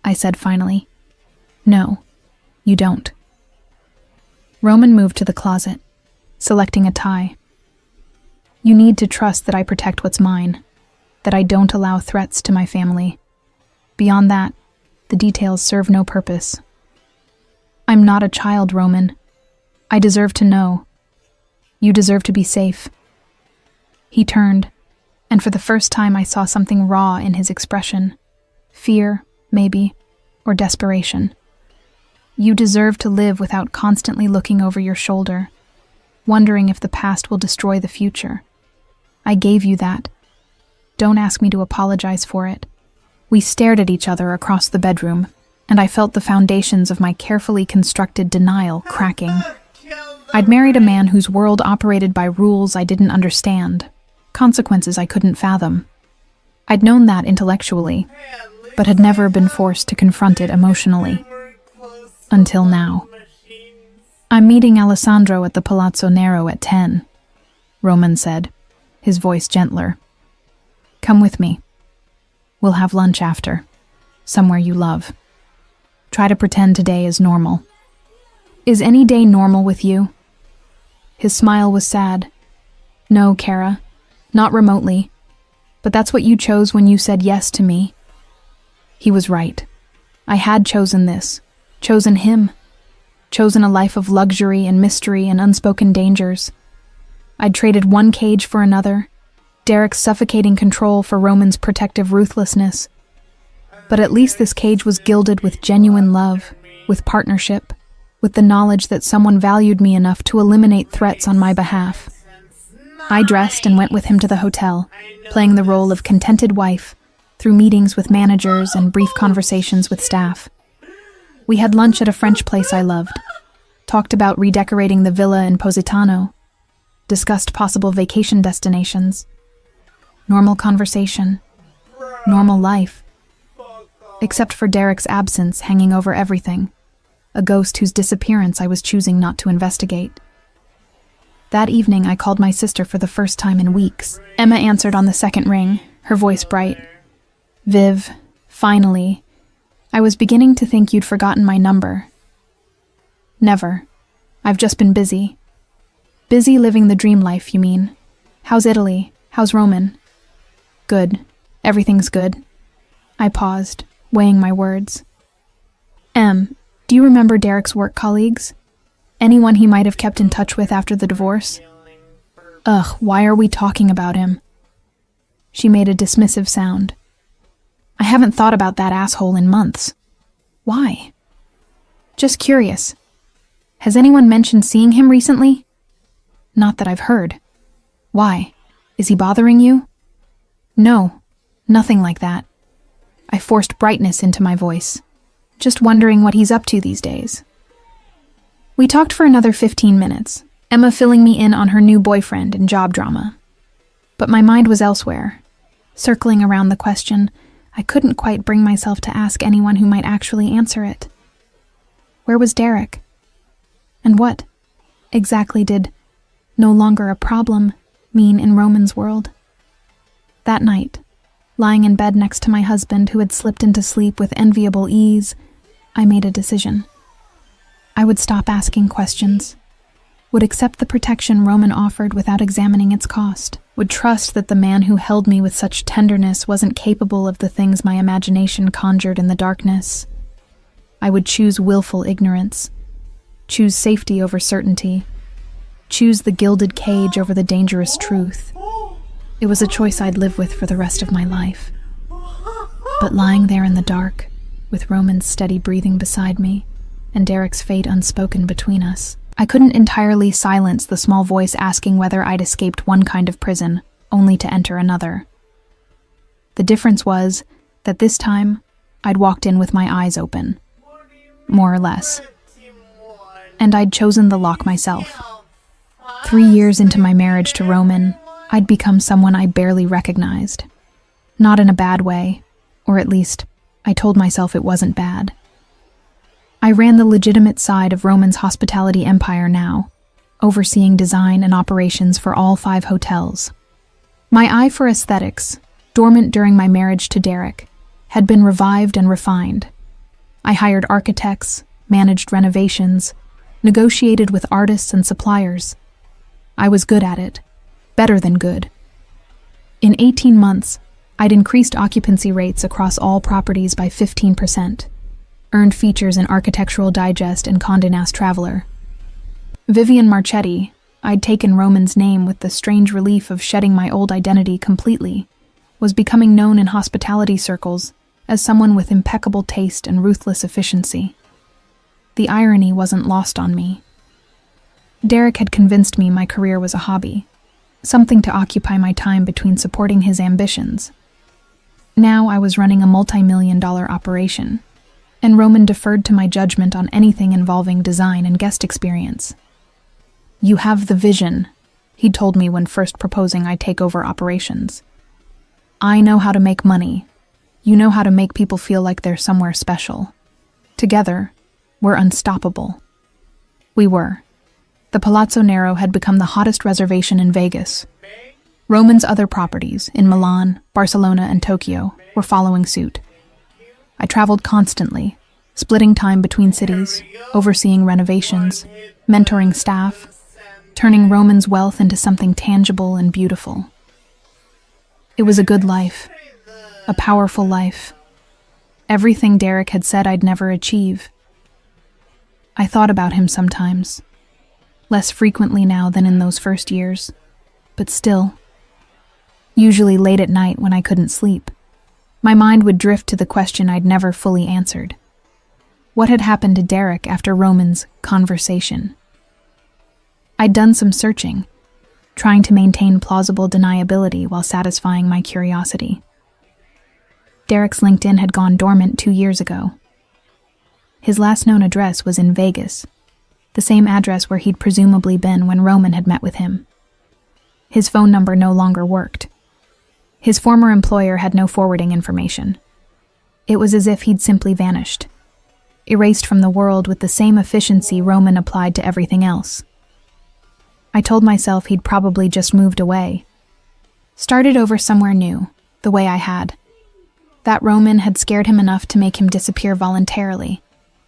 I said finally. No, you don't. Roman moved to the closet, selecting a tie. You need to trust that I protect what's mine, that I don't allow threats to my family. Beyond that, the details serve no purpose. I'm not a child, Roman. I deserve to know. You deserve to be safe. He turned, and for the first time I saw something raw in his expression. Fear, maybe, or desperation. You deserve to live without constantly looking over your shoulder, wondering if the past will destroy the future. I gave you that. Don't ask me to apologize for it. We stared at each other across the bedroom, and I felt the foundations of my carefully constructed denial cracking. I'd married a man whose world operated by rules I didn't understand, consequences I couldn't fathom. I'd known that intellectually, but had never been forced to confront it emotionally. Until now. I'm meeting Alessandro at the Palazzo Nero at 10, Roman said, his voice gentler. Come with me. We'll have lunch after, somewhere you love. Try to pretend today is normal. Is any day normal with you? His smile was sad. No, Kara, not remotely. But that's what you chose when you said yes to me. He was right. I had chosen this, chosen him, chosen a life of luxury and mystery and unspoken dangers. I'd traded one cage for another, Derek's suffocating control for Roman's protective ruthlessness. But at least this cage was gilded with genuine love, with partnership, with the knowledge that someone valued me enough to eliminate threats on my behalf. I dressed and went with him to the hotel, playing the role of contented wife, through meetings with managers and brief conversations with staff. We had lunch at a French place I loved, talked about redecorating the villa in Positano, discussed possible vacation destinations. Normal conversation, normal life, except for Derek's absence hanging over everything, a ghost whose disappearance I was choosing not to investigate. That evening I called my sister for the first time in weeks. Emma answered on the second ring, her voice bright. Viv, finally. I was beginning to think you'd forgotten my number. Never. I've just been busy. Busy living the dream life, you mean? How's Italy? How's Roman? Good. Everything's good. I paused, weighing my words. Em, do you remember Derek's work colleagues? Anyone he might have kept in touch with after the divorce? Ugh, why are we talking about him? She made a dismissive sound. I haven't thought about that asshole in months. Why? Just curious. Has anyone mentioned seeing him recently? Not that I've heard. Why? Is he bothering you? No, nothing like that. I forced brightness into my voice, just wondering what he's up to these days. We talked for another 15 minutes, Emma filling me in on her new boyfriend and job drama. But my mind was elsewhere, circling around the question I couldn't quite bring myself to ask anyone who might actually answer it. Where was Derek? And what, exactly, did no longer a problem mean in Roman's world? That night, lying in bed next to my husband who had slipped into sleep with enviable ease, I made a decision. I would stop asking questions, would accept the protection Roman offered without examining its cost, would trust that the man who held me with such tenderness wasn't capable of the things my imagination conjured in the darkness. I would choose willful ignorance, choose safety over certainty, choose the gilded cage over the dangerous truth. It was a choice I'd live with for the rest of my life. But lying there in the dark, with Roman's steady breathing beside me, and Derek's fate unspoken between us, I couldn't entirely silence the small voice asking whether I'd escaped one kind of prison, only to enter another. The difference was that this time, I'd walked in with my eyes open, more or less, and I'd chosen the lock myself. 3 years into my marriage to Roman, I'd become someone I barely recognized. Not in a bad way, or at least, I told myself it wasn't bad. I ran the legitimate side of Roman's hospitality empire now, overseeing design and operations for all 5 hotels. My eye for aesthetics, dormant during my marriage to Derek, had been revived and refined. I hired architects, managed renovations, negotiated with artists and suppliers. I was good at it, better than good. In 18 months, I'd increased occupancy rates across all properties by 15%, earned features in Architectural Digest and Condé Nast Traveler. Vivian Marchetti, I'd taken Roman's name with the strange relief of shedding my old identity completely, was becoming known in hospitality circles as someone with impeccable taste and ruthless efficiency. The irony wasn't lost on me. Derek had convinced me my career was a hobby, something to occupy my time between supporting his ambitions. Now I was running a multi-million-dollar operation, and Roman deferred to my judgment on anything involving design and guest experience. "You have the vision," he'd told me when first proposing I take over operations. "I know how to make money. You know how to make people feel like they're somewhere special. Together, we're unstoppable." We were. The Palazzo Nero had become the hottest reservation in Vegas. Roman's other properties, in Milan, Barcelona, and Tokyo, were following suit. I traveled constantly, splitting time between cities, overseeing renovations, mentoring staff, turning Roman's wealth into something tangible and beautiful. It was a good life, a powerful life. Everything Derek had said I'd never achieve. I thought about him sometimes, less frequently now than in those first years, but still. Usually late at night when I couldn't sleep, my mind would drift to the question I'd never fully answered. What had happened to Derek after Roman's conversation? I'd done some searching, trying to maintain plausible deniability while satisfying my curiosity. Derek's LinkedIn had gone dormant 2 years ago. His last known address was in Vegas, the same address where he'd presumably been when Roman had met with him. His phone number no longer worked. His former employer had no forwarding information. It was as if he'd simply vanished, erased from the world with the same efficiency Roman applied to everything else. I told myself he'd probably just moved away, started over somewhere new, the way I had. That Roman had scared him enough to make him disappear voluntarily,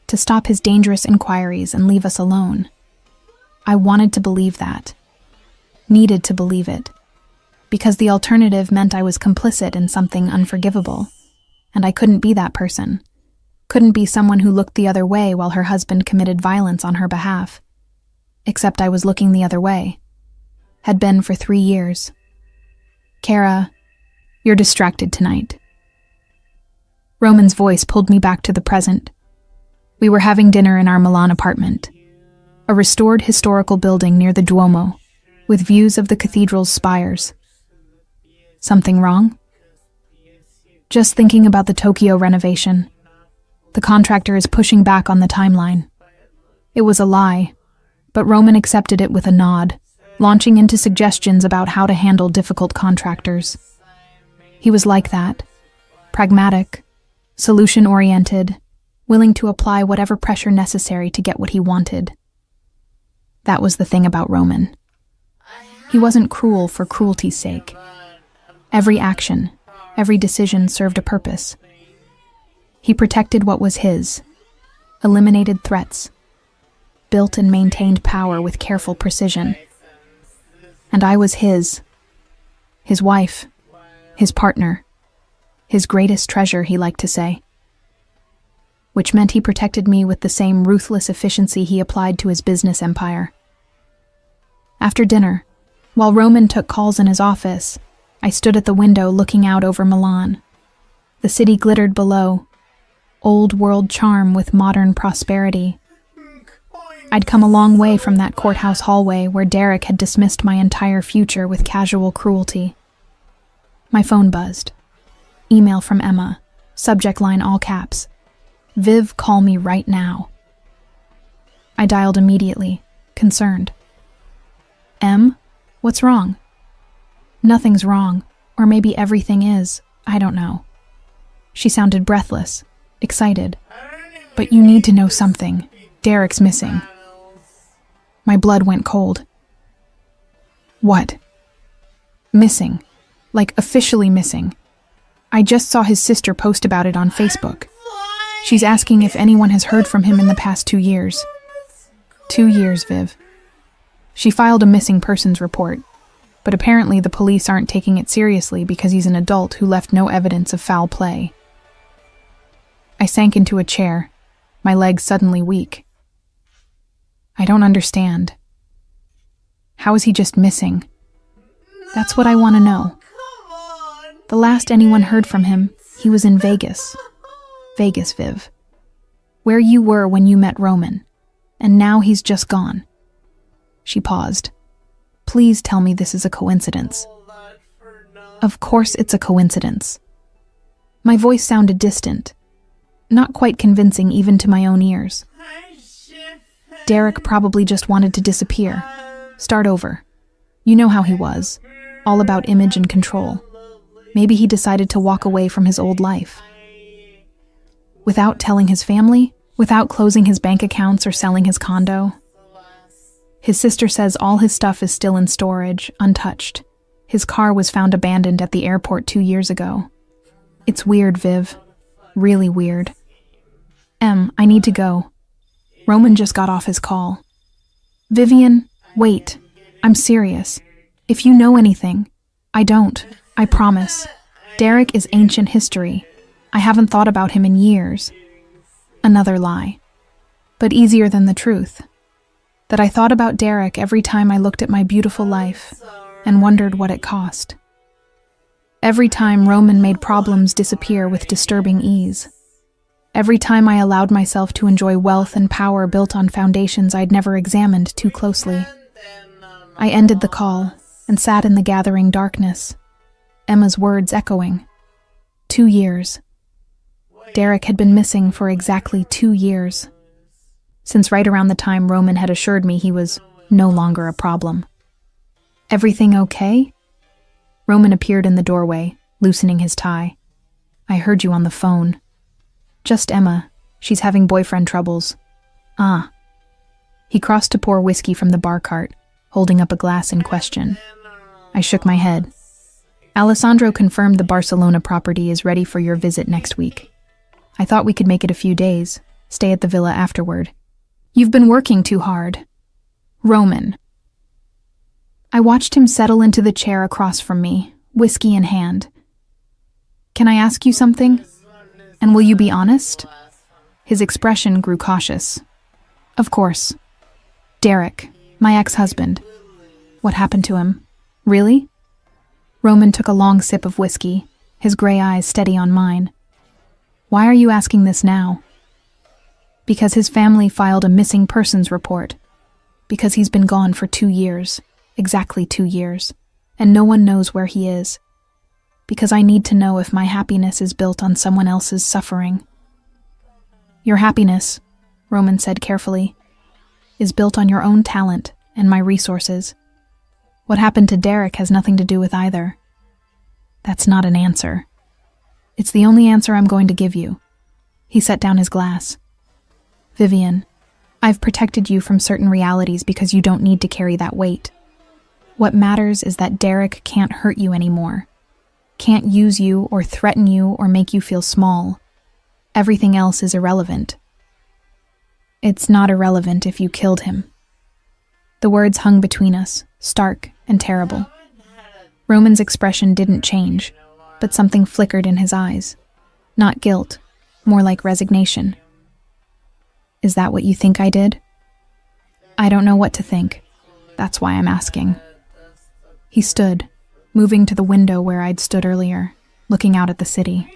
to stop his dangerous inquiries and leave us alone. I wanted to believe that. Needed to believe it. Because the alternative meant I was complicit in something unforgivable, and I couldn't be that person. Couldn't be someone who looked the other way while her husband committed violence on her behalf. Except I was looking the other way. Had been for 3 years. "Kara, you're distracted tonight." Roman's voice pulled me back to the present. We were having dinner in our Milan apartment, a restored historical building near the Duomo, with views of the cathedral's spires. Something wrong? Just thinking about the Tokyo renovation. The contractor is pushing back on the timeline. It was a lie, but Roman accepted it with a nod, launching into suggestions about how to handle difficult contractors. He was like that, pragmatic, solution-oriented, willing to apply whatever pressure necessary to get what he wanted. That was the thing about Roman. He wasn't cruel for cruelty's sake. Every action, every decision served a purpose. He protected what was his, eliminated threats, built and maintained power with careful precision. And I was his wife, his partner, his greatest treasure, he liked to say. Which meant he protected me with the same ruthless efficiency he applied to his business empire. After dinner, while Roman took calls in his office, I stood at the window looking out over Milan. The city glittered below, old world charm with modern prosperity. I'd come a long way from that courthouse hallway where Derek had dismissed my entire future with casual cruelty. My phone buzzed. Email from Emma. Subject line all caps. Viv, call me right now. I dialed immediately, concerned. Em, what's wrong? Nothing's wrong, or maybe everything is. I don't know. She sounded breathless, excited. But you need to know something. Derek's missing. My blood went cold. What? Missing. Like officially missing. I just saw his sister post about it on Facebook. She's asking if anyone has heard from him in the past 2 years. 2 years, Viv. She filed a missing persons report, but apparently the police aren't taking it seriously because he's an adult who left no evidence of foul play. I sank into a chair, my legs suddenly weak. I don't understand. How is he just missing? That's what I want to know. The last anyone heard from him, he was in Vegas. Vegas, Viv. Where you were when you met Roman. And now he's just gone. She paused. Please tell me this is a coincidence. Of course it's a coincidence. My voice sounded distant, not quite convincing even to my own ears. Derek probably just wanted to disappear. Start over. You know how he was. All about image and control. Maybe he decided to walk away from his old life. Without telling his family? Without closing his bank accounts or selling his condo? His sister says all his stuff is still in storage, untouched. His car was found abandoned at the airport 2 years ago. It's weird, Viv. Really weird. Em, I need to go. Roman just got off his call. Vivian, wait. I'm serious. If you know anything, I don't. I promise. Derek is ancient history. I haven't thought about him in years. Another lie. But easier than the truth. That I thought about Derek every time I looked at my beautiful life and wondered what it cost. Every time Roman made problems disappear with disturbing ease. Every time I allowed myself to enjoy wealth and power built on foundations I'd never examined too closely. I ended the call and sat in the gathering darkness, Emma's words echoing. 2 years. Derek had been missing for exactly 2 years. Since right around the time Roman had assured me he was no longer a problem. Everything okay? Roman appeared in the doorway, loosening his tie. I heard you on the phone. Just Emma. She's having boyfriend troubles. Ah. He crossed to pour whiskey from the bar cart, holding up a glass in question. I shook my head. Alessandro confirmed the Barcelona property is ready for your visit next week. I thought we could make it a few days, stay at the villa afterward. You've been working too hard. Roman. I watched him settle into the chair across from me, whiskey in hand. Can I ask you something? And will you be honest? His expression grew cautious. Of course. Derek, my ex-husband. What happened to him? Really? Roman took a long sip of whiskey, his gray eyes steady on mine. Why are you asking this now? Because his family filed a missing persons report. Because he's been gone for 2 years, exactly 2 years, and no one knows where he is. Because I need to know if my happiness is built on someone else's suffering. Your happiness, Roman said carefully, is built on your own talent and my resources. What happened to Derek has nothing to do with either. That's not an answer. It's the only answer I'm going to give you. He set down his glass. Vivian, I've protected you from certain realities because you don't need to carry that weight. What matters is that Derek can't hurt you anymore. Can't use you or threaten you or make you feel small. Everything else is irrelevant. It's not irrelevant if you killed him. The words hung between us, stark and terrible. Roman's expression didn't change, but something flickered in his eyes. Not guilt, more like resignation. Is that what you think I did? I don't know what to think. That's why I'm asking. He stood, moving to the window where I'd stood earlier, looking out at the city.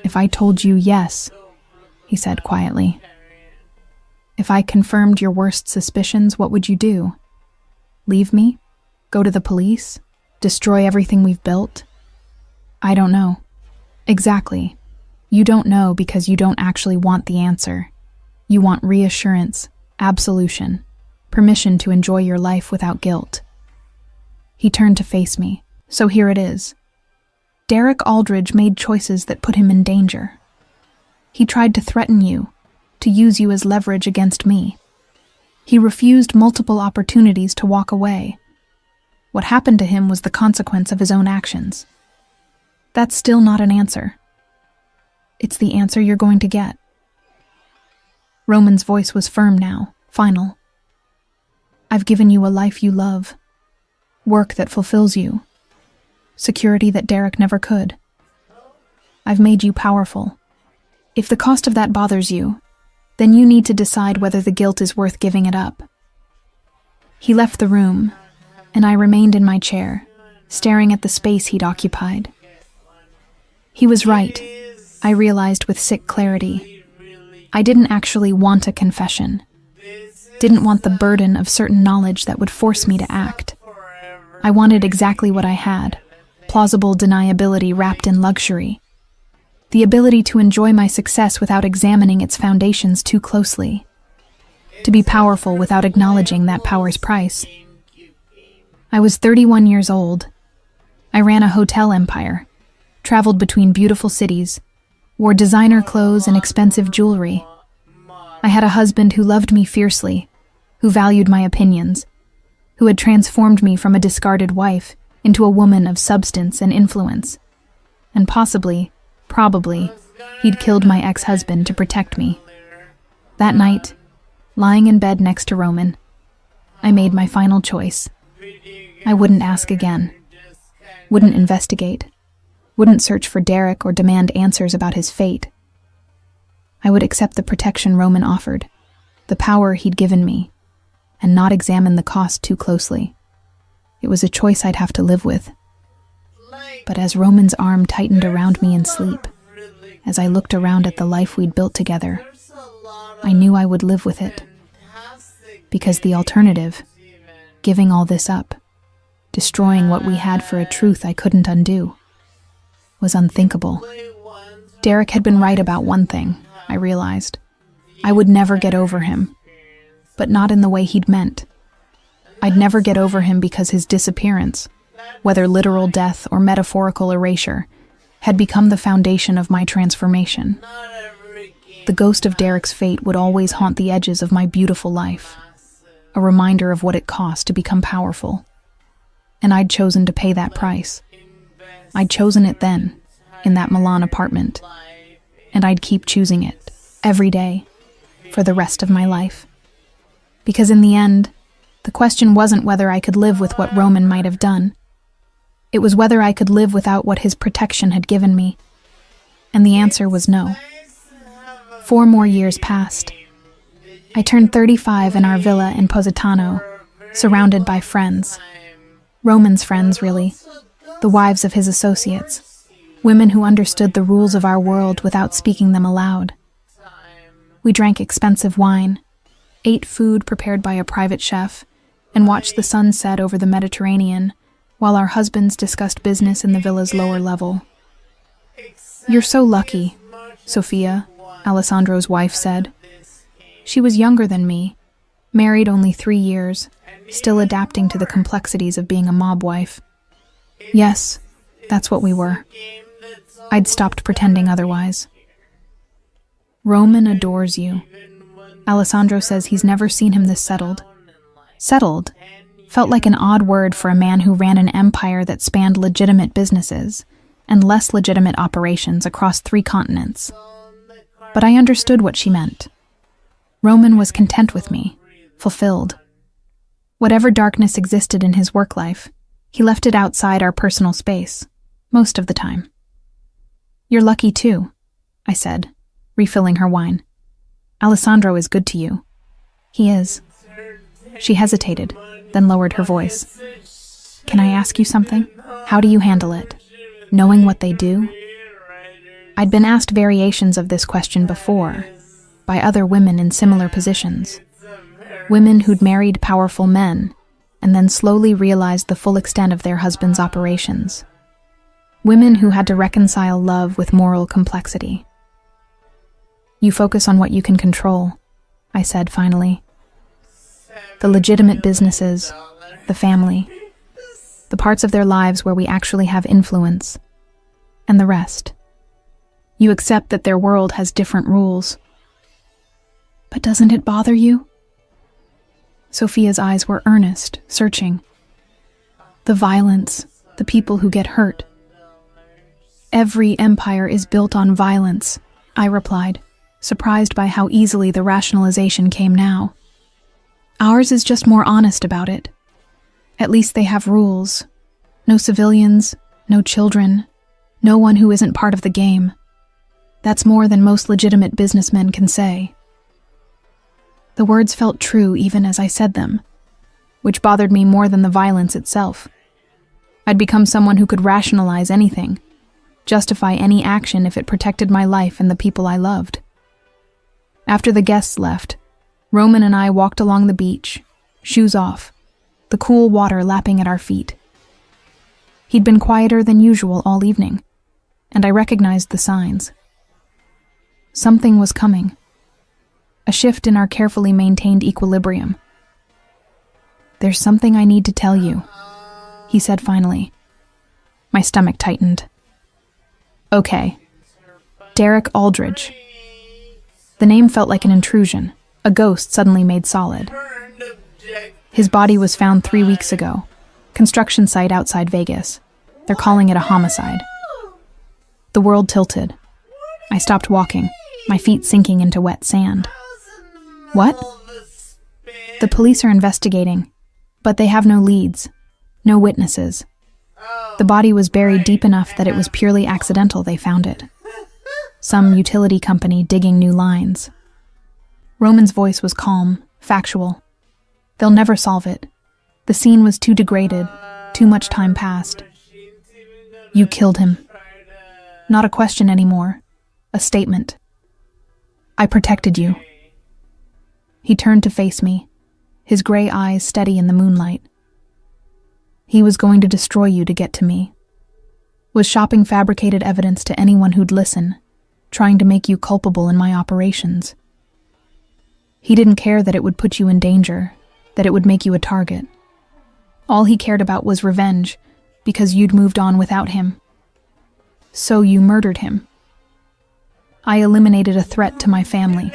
If I told you yes, he said quietly. If I confirmed your worst suspicions, what would you do? Leave me? Go to the police? Destroy everything we've built? I don't know. Exactly. You don't know because you don't actually want the answer. You want reassurance, absolution, permission to enjoy your life without guilt. He turned to face me. So here it is. Derek Aldridge made choices that put him in danger. He tried to threaten you, to use you as leverage against me. He refused multiple opportunities to walk away. What happened to him was the consequence of his own actions. That's still not an answer. It's the answer you're going to get. Roman's voice was firm now, final. I've given you a life you love, work that fulfills you, security that Derek never could. I've made you powerful. If the cost of that bothers you, then you need to decide whether the guilt is worth giving it up. He left the room, and I remained in my chair, staring at the space he'd occupied. He was right, I realized with sick clarity. I didn't actually want a confession, didn't want the burden of certain knowledge that would force me to act. I wanted exactly what I had, plausible deniability wrapped in luxury. The ability to enjoy my success without examining its foundations too closely. To be powerful without acknowledging that power's price. I was 31 years old. I ran a hotel empire, traveled between beautiful cities, wore designer clothes and expensive jewelry. I had a husband who loved me fiercely, who valued my opinions, who had transformed me from a discarded wife into a woman of substance and influence. And probably, he'd killed my ex-husband to protect me. That night, lying in bed next to Roman, I made my final choice. I wouldn't ask again, wouldn't investigate, wouldn't search for Derek or demand answers about his fate. I would accept the protection Roman offered, the power he'd given me, and not examine the cost too closely. It was a choice I'd have to live with. But as Roman's arm tightened around me in sleep, as I looked around at the life we'd built together, I knew I would live with it. Because the alternative, giving all this up, destroying what we had for a truth I couldn't undo, was unthinkable. Derek had been right about one thing, I realized. I would never get over him, but not in the way he'd meant. I'd never get over him because his disappearance, whether literal death or metaphorical erasure, had become the foundation of my transformation. The ghost of Derek's fate would always haunt the edges of my beautiful life, a reminder of what it cost to become powerful. And I'd chosen to pay that price. I'd chosen it then, in that Milan apartment, and I'd keep choosing it, every day, for the rest of my life. Because in the end, the question wasn't whether I could live with what Roman might have done. It was whether I could live without what his protection had given me. And the answer was no. 4 more years passed. I turned 35 in our villa in Positano, surrounded by friends. Roman's friends, really. The wives of his associates. Women who understood the rules of our world without speaking them aloud. We drank expensive wine, ate food prepared by a private chef, and watched the sun set over the Mediterranean, while our husbands discussed business in the villa's lower level. "You're so lucky," Sofia, Alessandro's wife, said. She was younger than me, married only 3 years, still adapting to the complexities of being a mob wife. Yes, that's what we were. I'd stopped pretending otherwise. Roman adores you. Alessandro says he's never seen him this settled. Settled felt like an odd word for a man who ran an empire that spanned legitimate businesses and less legitimate operations across 3 continents. But I understood what she meant. Roman was content with me, fulfilled. Whatever darkness existed in his work life, he left it outside our personal space, most of the time. "You're lucky too," I said, refilling her wine. "Alessandro is good to you." "He is." She hesitated, then lowered her voice. "Can I ask you something? How do you handle it? Knowing what they do?" I'd been asked variations of this question before, by other women in similar positions. Women who'd married powerful men and then slowly realized the full extent of their husband's operations. Women who had to reconcile love with moral complexity. You focus on what you can control, I said finally. The legitimate businesses, the family, the parts of their lives where we actually have influence, and the rest. You accept that their world has different rules. But doesn't it bother you? Sophia's eyes were earnest, searching. The violence, the people who get hurt. Every empire is built on violence, I replied, surprised by how easily the rationalization came now. Ours is just more honest about it. At least they have rules. No civilians, no children, no one who isn't part of the game. That's more than most legitimate businessmen can say. The words felt true even as I said them, which bothered me more than the violence itself. I'd become someone who could rationalize anything, justify any action if it protected my life and the people I loved. After the guests left, Roman and I walked along the beach, shoes off, the cool water lapping at our feet. He'd been quieter than usual all evening, and I recognized the signs. Something was coming. A shift in our carefully maintained equilibrium. "There's something I need to tell you," he said finally. My stomach tightened. "Okay. Derek Aldridge." The name felt like an intrusion, a ghost suddenly made solid. His body was found 3 weeks ago. Construction site outside Vegas. They're calling it a homicide. The world tilted. I stopped walking, my feet sinking into wet sand. What? The police are investigating, but they have no leads, no witnesses. The body was buried deep enough that it was purely accidental they found it. Some utility company digging new lines. Roman's voice was calm, factual. They'll never solve it. The scene was too degraded, too much time passed. You killed him. Not a question anymore. A statement. I protected you. He turned to face me, his gray eyes steady in the moonlight. He was going to destroy you to get to me. Was shopping fabricated evidence to anyone who'd listen, trying to make you culpable in my operations. He didn't care that it would put you in danger, that it would make you a target. All he cared about was revenge, because you'd moved on without him. So you murdered him. I eliminated a threat to my family.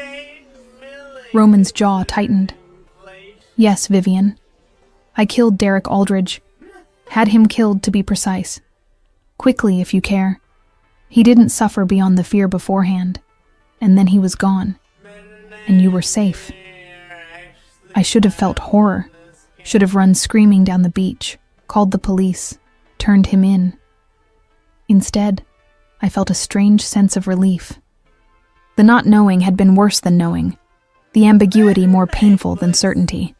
Roman's jaw tightened. Yes, Vivian. I killed Derek Aldridge. Had him killed, to be precise. Quickly, if you care. He didn't suffer beyond the fear beforehand. And then he was gone. And you were safe. I should have felt horror. Should have run screaming down the beach, called the police, turned him in. Instead, I felt a strange sense of relief. The not knowing had been worse than knowing, the ambiguity more painful than certainty.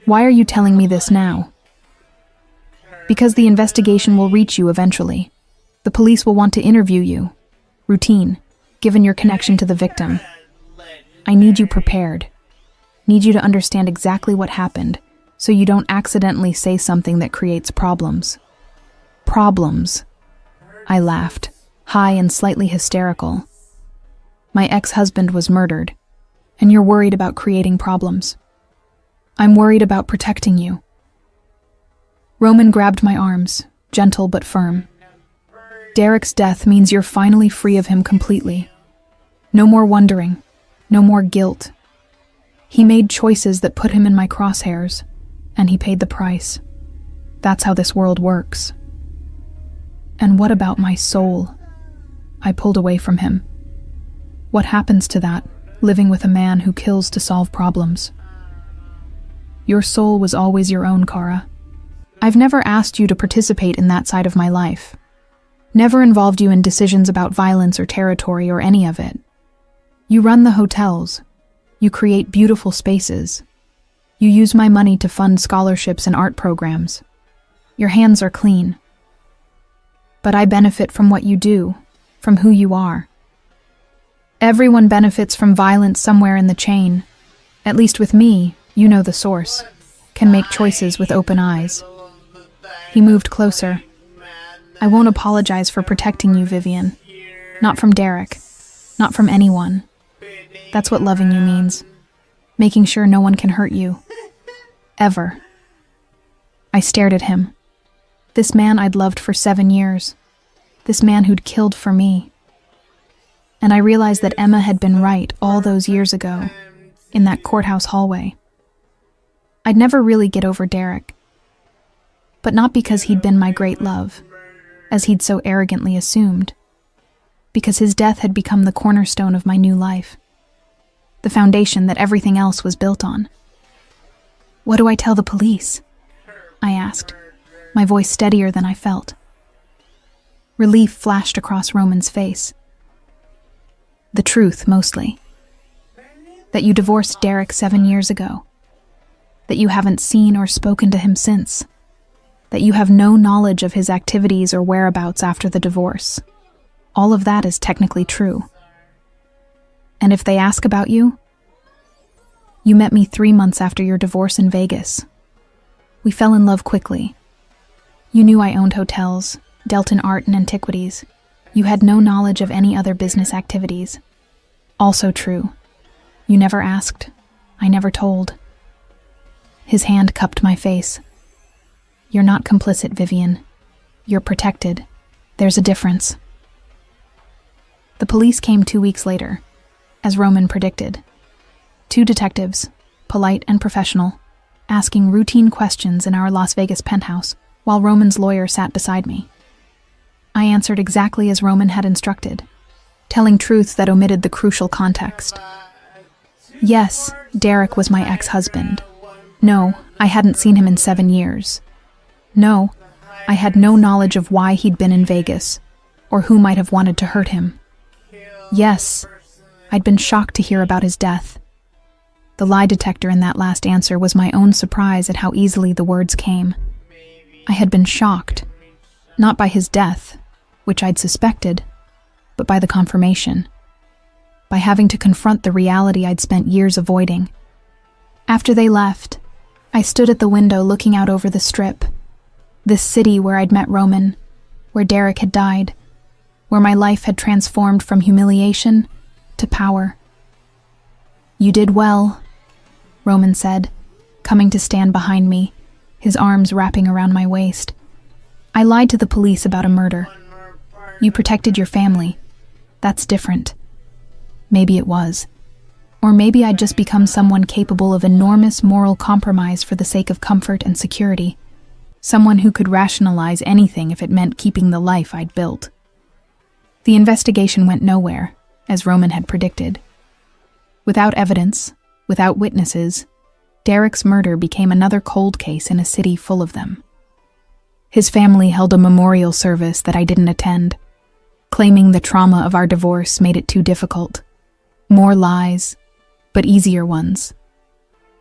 Why are you telling me this now? Because the investigation will reach you eventually. The police will want to interview you. Routine, given your connection to the victim. I need you prepared. Need you to understand exactly what happened, so you don't accidentally say something that creates problems. Problems. I laughed, high and slightly hysterical. My ex-husband was murdered, and you're worried about creating problems. I'm worried about protecting you. Roman grabbed my arms, gentle but firm. Derek's death means you're finally free of him completely. No more wondering, no more guilt. He made choices that put him in my crosshairs, and he paid the price. That's how this world works. And what about my soul? I pulled away from him. What happens to that, living with a man who kills to solve problems? Your soul was always your own, Kara. I've never asked you to participate in that side of my life. Never involved you in decisions about violence or territory or any of it. You run the hotels. You create beautiful spaces. You use my money to fund scholarships and art programs. Your hands are clean. But I benefit from what you do, from who you are. Everyone benefits from violence somewhere in the chain. At least with me, you know the source. Can make choices with open eyes. He moved closer. I won't apologize for protecting you, Vivian. Not from Derek. Not from anyone. That's what loving you means. Making sure no one can hurt you. Ever. I stared at him. This man I'd loved for 7 years. This man who'd killed for me. And I realized that Emma had been right all those years ago, in that courthouse hallway. I'd never really get over Derek. But not because he'd been my great love, as he'd so arrogantly assumed. Because his death had become the cornerstone of my new life. The foundation that everything else was built on. What do I tell the police? I asked, my voice steadier than I felt. Relief flashed across Roman's face. The truth, mostly. That you divorced Derek 7 years ago. That you haven't seen or spoken to him since. That you have no knowledge of his activities or whereabouts after the divorce. All of that is technically true. And if they ask about you, you met me 3 months after your divorce in Vegas. We fell in love quickly. You knew I owned hotels, dealt in art and antiquities. You had no knowledge of any other business activities. Also true. You never asked. I never told. His hand cupped my face. You're not complicit, Vivian. You're protected. There's a difference. The police came 2 weeks later, as Roman predicted. 2 detectives, polite and professional, asking routine questions in our Las Vegas penthouse while Roman's lawyer sat beside me. I answered exactly as Roman had instructed, telling truths that omitted the crucial context. Yes, Derek was my ex-husband. No, I hadn't seen him in 7 years. No, I had no knowledge of why he'd been in Vegas, or who might have wanted to hurt him. Yes, I'd been shocked to hear about his death. The lie detector in that last answer was my own surprise at how easily the words came. I had been shocked, not by his death, which I'd suspected, but by the confirmation. By having to confront the reality I'd spent years avoiding. After they left, I stood at the window looking out over the Strip, this city where I'd met Roman, where Derek had died, where my life had transformed from humiliation to power. You did well, Roman said, coming to stand behind me, his arms wrapping around my waist. I lied to the police about a murder. You protected your family. That's different. Maybe it was. Or maybe I'd just become someone capable of enormous moral compromise for the sake of comfort and security. Someone who could rationalize anything if it meant keeping the life I'd built. The investigation went nowhere, as Roman had predicted. Without evidence, without witnesses, Derek's murder became another cold case in a city full of them. His family held a memorial service that I didn't attend, claiming the trauma of our divorce made it too difficult. More lies, but easier ones.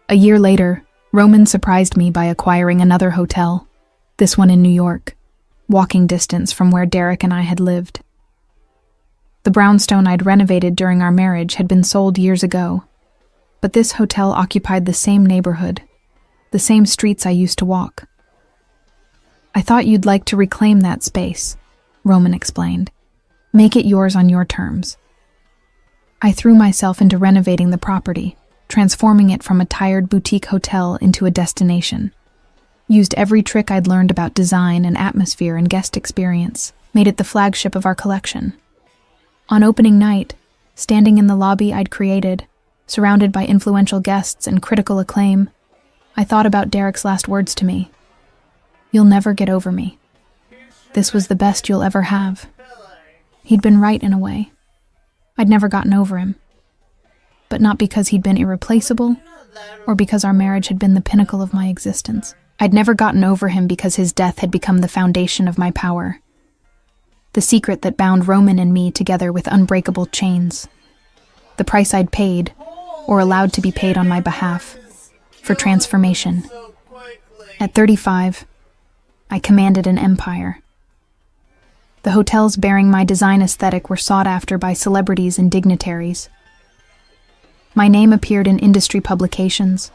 A year later, Roman surprised me by acquiring another hotel, this one in New York, walking distance from where Derek and I had lived. The brownstone I'd renovated during our marriage had been sold years ago, but this hotel occupied the same neighborhood, the same streets I used to walk. I thought you'd like to reclaim that space, Roman explained. Make it yours on your terms. I threw myself into renovating the property, transforming it from a tired boutique hotel into a destination. Used every trick I'd learned about design and atmosphere and guest experience, made it the flagship of our collection. On opening night, standing in the lobby I'd created, surrounded by influential guests and critical acclaim, I thought about Derek's last words to me. You'll never get over me. This was the best you'll ever have. He'd been right in a way. I'd never gotten over him. But not because he'd been irreplaceable, or because our marriage had been the pinnacle of my existence. I'd never gotten over him because his death had become the foundation of my power. The secret that bound Roman and me together with unbreakable chains. The price I'd paid, or allowed to be paid on my behalf, for transformation. At 35, I commanded an empire. The hotels bearing my design aesthetic were sought after by celebrities and dignitaries. My name appeared in industry publications,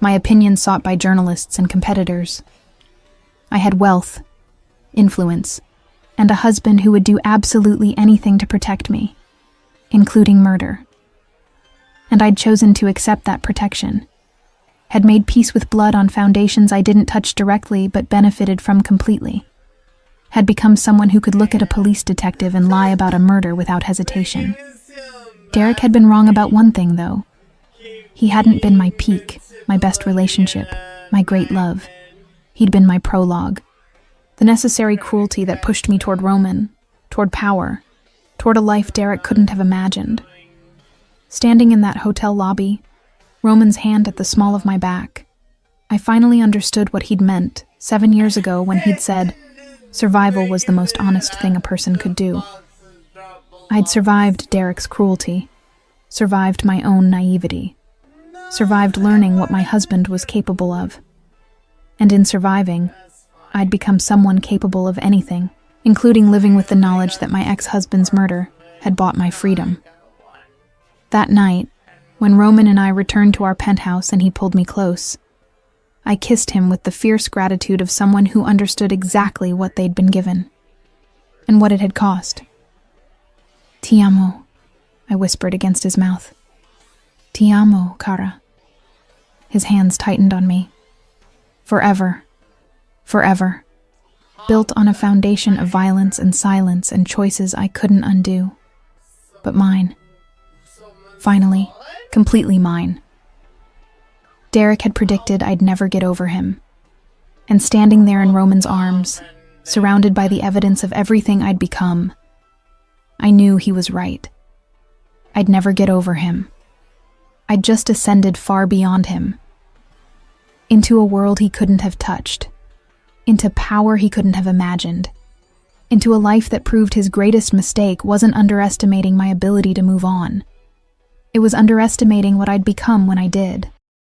my opinion sought by journalists and competitors. I had wealth, influence, and a husband who would do absolutely anything to protect me, including murder. And I'd chosen to accept that protection, had made peace with blood on foundations I didn't touch directly but benefited from completely, had become someone who could look at a police detective and lie about a murder without hesitation. Derek had been wrong about one thing, though. He hadn't been my peak, my best relationship, my great love. He'd been my prologue. The necessary cruelty that pushed me toward Roman, toward power, toward a life Derek couldn't have imagined. Standing in that hotel lobby, Roman's hand at the small of my back, I finally understood what he'd meant 7 years ago when he'd said, survival was the most honest thing a person could do. I'd survived Derek's cruelty, survived my own naivety, survived learning what my husband was capable of. And in surviving, I'd become someone capable of anything, including living with the knowledge that my ex-husband's murder had bought my freedom. That night, when Roman and I returned to our penthouse and he pulled me close, I kissed him with the fierce gratitude of someone who understood exactly what they'd been given, and what it had cost. Ti amo, I whispered against his mouth. Ti amo, cara. His hands tightened on me. Forever, forever, built on a foundation of violence and silence and choices I couldn't undo. But mine. Finally, completely mine. Derek had predicted I'd never get over him. And standing there in Roman's arms, surrounded by the evidence of everything I'd become, I knew he was right. I'd never get over him. I'd just ascended far beyond him. Into a world he couldn't have touched. Into power he couldn't have imagined. Into a life that proved his greatest mistake wasn't underestimating my ability to move on. It was underestimating what I'd become when I did.